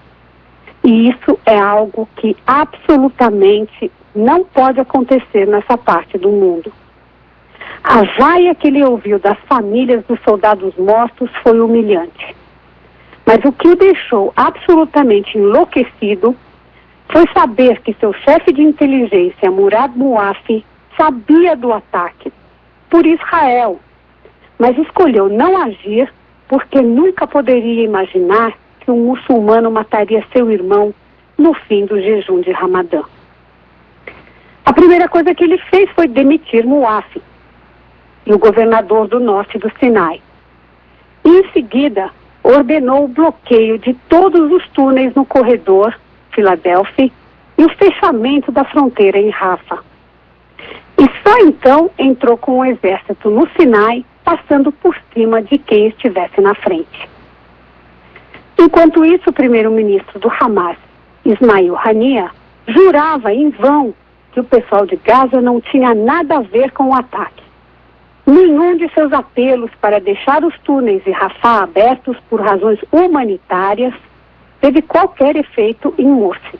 E isso é algo que absolutamente não pode acontecer nessa parte do mundo. A vaia que ele ouviu das famílias dos soldados mortos foi humilhante. Mas o que o deixou absolutamente enlouquecido foi saber que seu chefe de inteligência, Murad Muafi, sabia do ataque por Israel, mas escolheu não agir porque nunca poderia imaginar que um muçulmano mataria seu irmão no fim do jejum de Ramadã. A primeira coisa que ele fez foi demitir Muafi, o governador do norte do Sinai. E em seguida, ordenou o bloqueio de todos os túneis no corredor Filadélfia e o fechamento da fronteira em Rafa. E só então entrou com o exército no Sinai, passando por cima de quem estivesse na frente. Enquanto isso, o primeiro-ministro do Hamas, Ismail Haniyeh, jurava em vão que o pessoal de Gaza não tinha nada a ver com o ataque. Nenhum de seus apelos para deixar os túneis de Rafah abertos por razões humanitárias teve qualquer efeito em Morsi.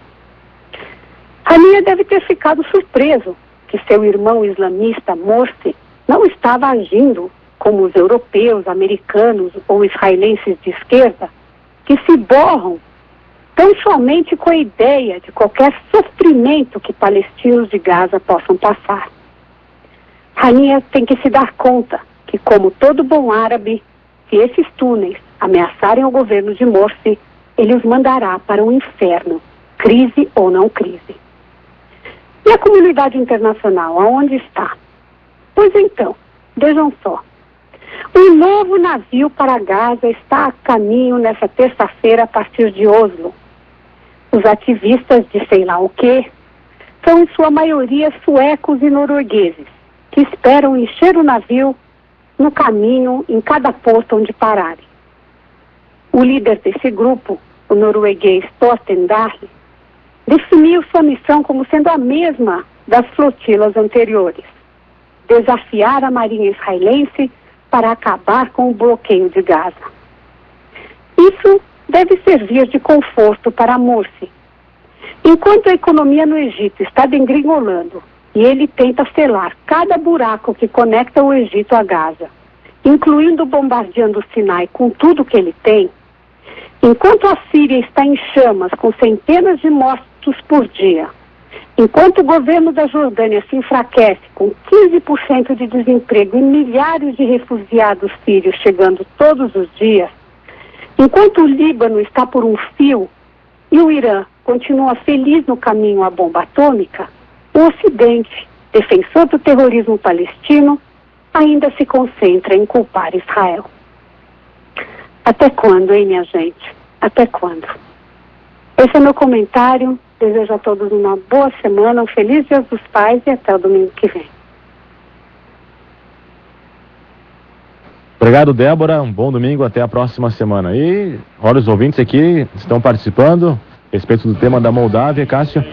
Haniyeh deve ter ficado surpreso que seu irmão islamista Morsi não estava agindo como os europeus, americanos ou israelenses de esquerda, que se borram tão somente com a ideia de qualquer sofrimento que palestinos de Gaza possam passar. Haniyeh tem que se dar conta que, como todo bom árabe, se esses túneis ameaçarem o governo de Morsi, ele os mandará para o inferno, crise ou não crise. E a comunidade internacional, aonde está? Pois então, vejam só. Um novo navio para Gaza está a caminho nessa terça-feira a partir de Oslo. Os ativistas de sei lá o quê são em sua maioria suecos e noruegueses, que esperam encher o navio no caminho em cada porto onde pararem. O líder desse grupo, o norueguês Torsten Dahle, definiu sua missão como sendo a mesma das flotilas anteriores: desafiar a marinha israelense para acabar com o bloqueio de Gaza. Isso deve servir de conforto para Morsi. Enquanto a economia no Egito está degringolando e ele tenta selar cada buraco que conecta o Egito a Gaza, incluindo bombardeando o Sinai com tudo que ele tem, enquanto a Síria está em chamas com centenas de mortos por dia, enquanto o governo da Jordânia se enfraquece com 15% de desemprego e milhares de refugiados sírios chegando todos os dias, enquanto o Líbano está por um fio e o Irã continua feliz no caminho à bomba atômica, o Ocidente, defensor do terrorismo palestino, ainda se concentra em culpar Israel. Até quando, hein, minha gente? Até quando? Esse é meu comentário. Desejo a todos uma boa semana, um feliz Dia dos Pais e até o domingo que vem. Obrigado, Débora. Um bom domingo, até a próxima semana. E olha, os ouvintes aqui estão participando. respeito do tema da Moldávia, Cássio.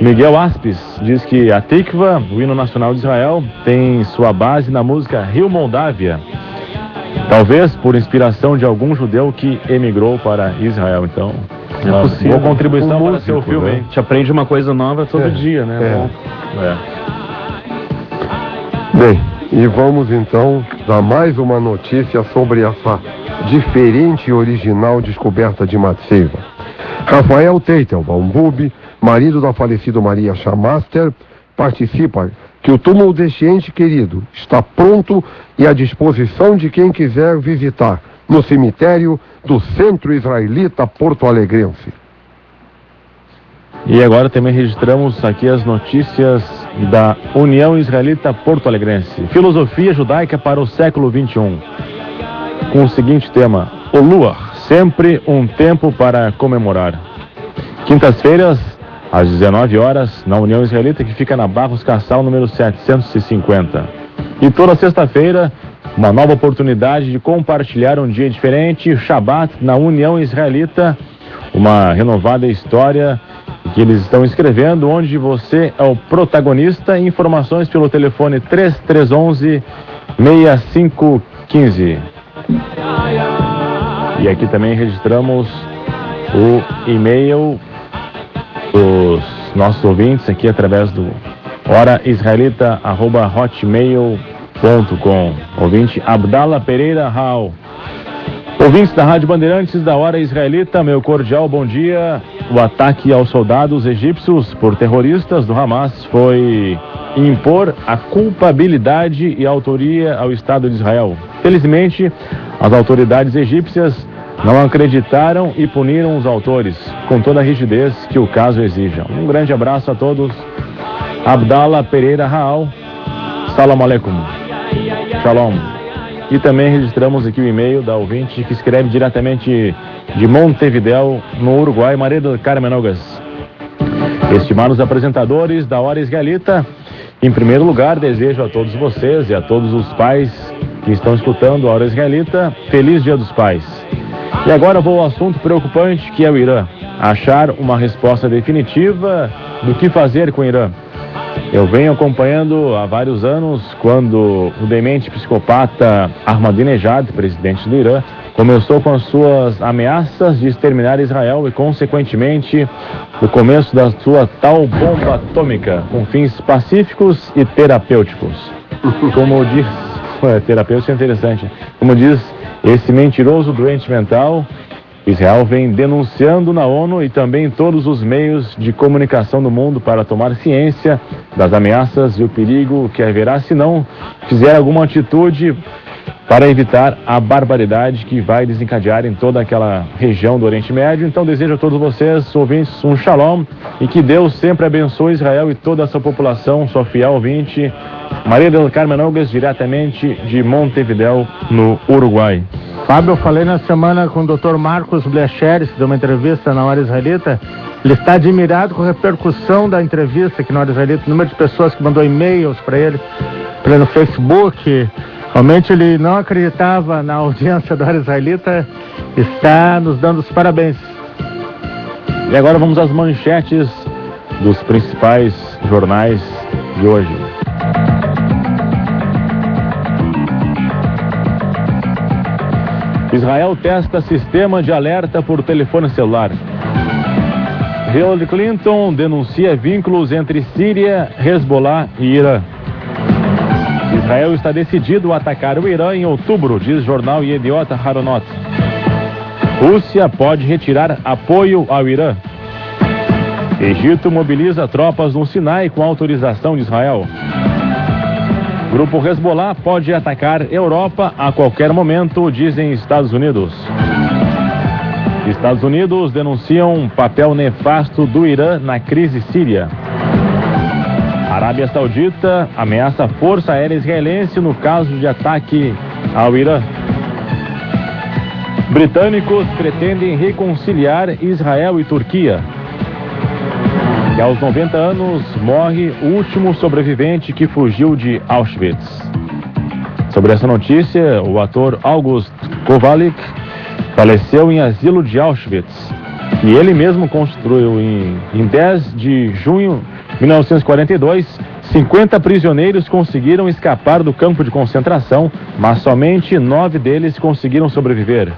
Miguel Aspes diz que a Tikva, o hino nacional de Israel, tem sua base na música Rio Moldávia. Talvez por inspiração de algum judeu que emigrou para Israel. Então, uma boa contribuição para seu filme, hein? A gente aprende uma coisa nova todo dia, né? Bem, e vamos então dar mais uma notícia sobre essa diferente e original descoberta de Matseiva. Rafael Teitelbaum Bubi, marido da falecida Maria Chamaster, participa que o túmulo deste ente querido está pronto e à disposição de quem quiser visitar no cemitério do Centro Israelita Porto Alegrense. E agora também registramos aqui as notícias da União Israelita Porto Alegrense. Filosofia judaica para o século XXI. Com o seguinte tema: o Luar, sempre um tempo para comemorar. Quintas-feiras, às 19 horas, na União Israelita, que fica na Barros Cassal, número 750. E toda sexta-feira, uma nova oportunidade de compartilhar um dia diferente, Shabbat, na União Israelita, uma renovada história que eles estão escrevendo, onde você é o protagonista. Informações pelo telefone 3311-6515. E aqui também registramos o e-mail dos nossos ouvintes aqui através do horaisraelita@hotmail.com. Ouvinte Abdala Pereira Raul. Ouvintes da Rádio Bandeirantes da Hora Israelita, meu cordial bom dia. O ataque aos soldados egípcios por terroristas do Hamas foi impor a culpabilidade e autoria ao Estado de Israel. Felizmente, as autoridades egípcias não acreditaram e puniram os autores com toda a rigidez que o caso exija. Um grande abraço a todos. Abdala Pereira Raal. Salam aleikum. Shalom. E também registramos aqui o e-mail da ouvinte que escreve diretamente de Montevidéu, no Uruguai, Maria del Carmen Nogas. Estimados apresentadores da Hora Israelita, em primeiro lugar, desejo a todos vocês e a todos os pais que estão escutando a Hora Israelita, feliz Dia dos Pais. E agora vou ao assunto preocupante que é o Irã. Achar uma resposta definitiva do que fazer com o Irã. Eu venho acompanhando há vários anos quando o demente psicopata Ahmadinejad, presidente do Irã, começou com as suas ameaças de exterminar Israel e, consequentemente, o começo da sua tal bomba atômica, com fins pacíficos e terapêuticos. Como diz... terapêutico é interessante. Como diz esse mentiroso doente mental, Israel vem denunciando na ONU e também em todos os meios de comunicação do mundo para tomar ciência das ameaças e o perigo que haverá se não fizer alguma atitude para evitar a barbaridade que vai desencadear em toda aquela região do Oriente Médio. Então desejo a todos vocês, ouvintes, um shalom e que Deus sempre abençoe Israel e toda a sua população, sua fiel ouvinte. Maria del Carmen Nogas, diretamente de Montevidéu, no Uruguai. Fábio, eu falei na semana com o Dr. Marcos Blecheres, que deu uma entrevista na Hora Israelita. Ele está admirado com a repercussão da entrevista aqui na Hora Israelita, o número de pessoas que mandou e-mails para ele no Facebook. Realmente ele não acreditava na audiência da Hora Israelita, está nos dando os parabéns. E agora vamos às manchetes dos principais jornais de hoje. Israel testa sistema de alerta por telefone celular. Hillary Clinton denuncia vínculos entre Síria, Hezbollah e Irã. Israel está decidido a atacar o Irã em outubro, diz jornal Yediot Aharonot. Rússia pode retirar apoio ao Irã. Egito mobiliza tropas no Sinai com autorização de Israel. Grupo Hezbollah pode atacar Europa a qualquer momento, dizem Estados Unidos. Estados Unidos denunciam um papel nefasto do Irã na crise síria. Arábia Saudita ameaça a Força Aérea Israelense no caso de ataque ao Irã. Britânicos pretendem reconciliar Israel e Turquia. E aos 90 anos morre o último sobrevivente que fugiu de Auschwitz. Sobre essa notícia, o ator August Kovalik faleceu em asilo de Auschwitz. que ele mesmo construiu em 10 de junho de 1942. 50 prisioneiros conseguiram escapar do campo de concentração, mas somente 9 deles conseguiram sobreviver.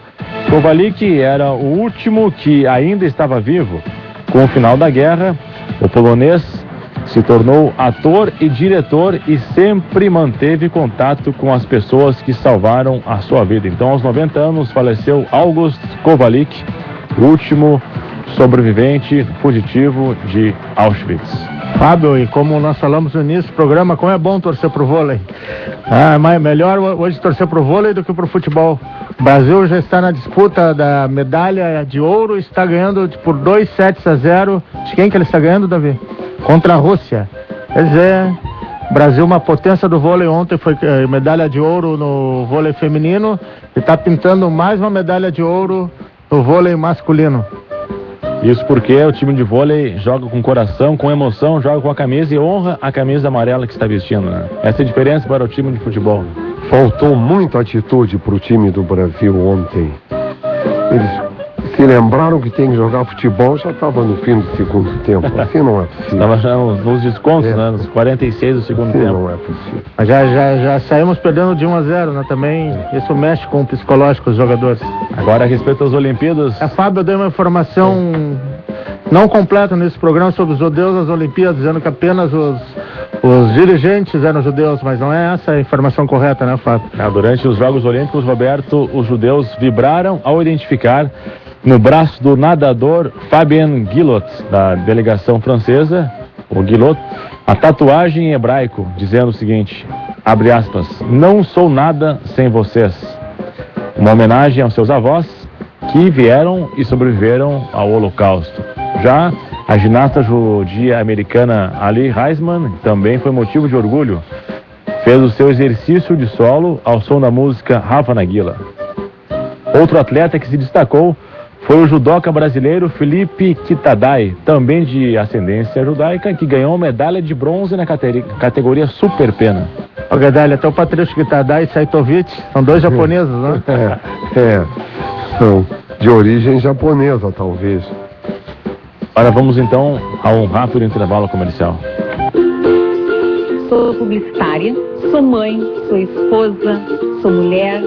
Kovalik era o último que ainda estava vivo. Com o final da guerra, o polonês se tornou ator e diretor e sempre manteve contato com as pessoas que salvaram a sua vida. Então, aos 90 anos, faleceu August Kovalik, o último sobrevivente fugitivo de Auschwitz. Fábio, e como nós falamos no início do programa, como é bom torcer pro vôlei. Mas melhor hoje torcer pro vôlei do que pro futebol. O Brasil já está na disputa da medalha de ouro, está ganhando por 2-7-0. De quem que ele está ganhando, Davi? Contra a Rússia. Quer dizer, Brasil, uma potência do vôlei. Ontem foi medalha de ouro no vôlei feminino e está pintando mais uma medalha de ouro no vôlei masculino. Isso porque o time de vôlei joga com coração, com emoção, joga com a camisa e honra a camisa amarela que está vestindo, né? Essa é a diferença para o time de futebol. Faltou muita atitude para o time do Brasil ontem. Eles se lembraram que tem que jogar futebol, já estava no fim do segundo tempo. Assim não é possível. Estava já nos descontos, né? Nos 46 do segundo tempo. Não é possível. Mas já saímos perdendo de 1-0, né? Também isso mexe com o psicológico dos jogadores. Agora, a respeito das Olimpíadas... Fábio, eu dei uma informação não completa nesse programa sobre os judeus nas Olimpíadas, dizendo que apenas os dirigentes eram judeus, mas não é essa a informação correta, né, Fábio? Durante os Jogos Olímpicos, Roberto, os judeus vibraram ao identificar no braço do nadador Fabien Guillot, da delegação francesa, o Guillot, a tatuagem em hebraico, dizendo o seguinte, abre aspas, não sou nada sem vocês. Uma homenagem aos seus avós que vieram e sobreviveram ao Holocausto. Já a ginasta judia americana Ali Heisman também foi motivo de orgulho. Fez o seu exercício de solo ao som da música Hava Nagila. Outro atleta que se destacou foi o judoca brasileiro Felipe Kitadai, também de ascendência judaica, que ganhou medalha de bronze na categoria super pena. Ô Gadalho, até o Patrício Kitadai e Saitovic são dois japoneses, né? São de origem japonesa, talvez. Agora vamos então a um rápido intervalo comercial. Sou publicitária, sou mãe, sou esposa, sou mulher,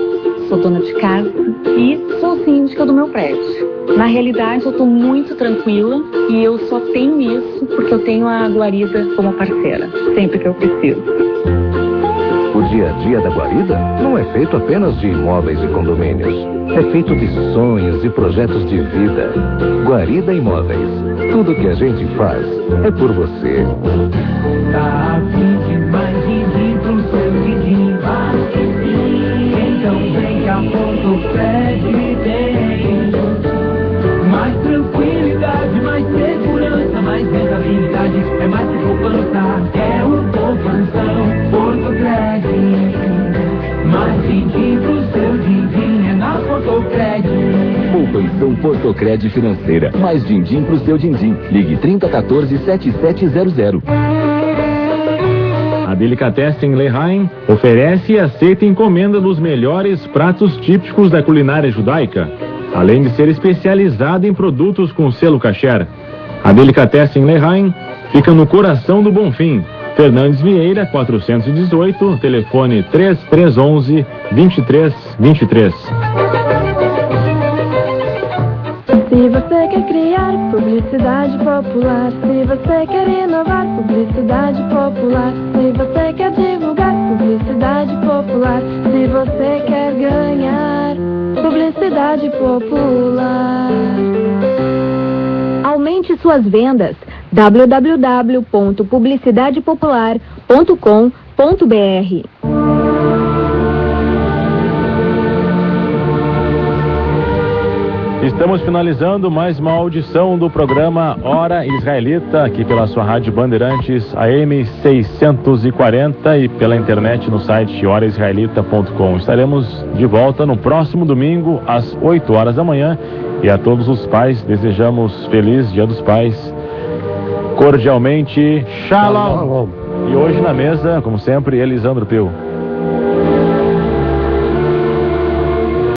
sou dona de casa e sou síndica do meu prédio. Na realidade, eu estou muito tranquila e eu só tenho isso porque eu tenho a Guarida como parceira, sempre que eu preciso. O dia a dia da Guarida não é feito apenas de imóveis e condomínios. É feito de sonhos e projetos de vida. Guarida Imóveis. Tudo que a gente faz é por você. Tá a fim de mais de pro seu Didi. Então vem que a Porto Fred tem mais tranquilidade, mais segurança, mais rentabilidade, é mais que poupança, é o poupanção Porto Fred. Mais Didi pro seu Didi é na Porto Fred. Poupanção Portocred Financeira. Mais din-din pro seu din-din. Ligue 3014-7700. A Delicatessen Lehaim oferece e aceita encomenda dos melhores pratos típicos da culinária judaica, além de ser especializada em produtos com selo kasher. A Delicatessen Lehaim fica no coração do Bonfim. Fernandes Vieira, 418, telefone 3311-2323. Se você quer criar publicidade popular, se você quer inovar publicidade popular, se você quer divulgar publicidade popular, se você quer ganhar publicidade popular. Aumente suas vendas. www.publicidadepopular.com.br. Estamos finalizando mais uma audição do programa Hora Israelita, aqui pela sua rádio Bandeirantes AM 640 e pela internet no site horaisraelita.com. Estaremos de volta no próximo domingo às 8 horas da manhã e a todos os pais desejamos feliz Dia dos Pais. Cordialmente, Shalom! E hoje na mesa, como sempre, Elisandro Pio.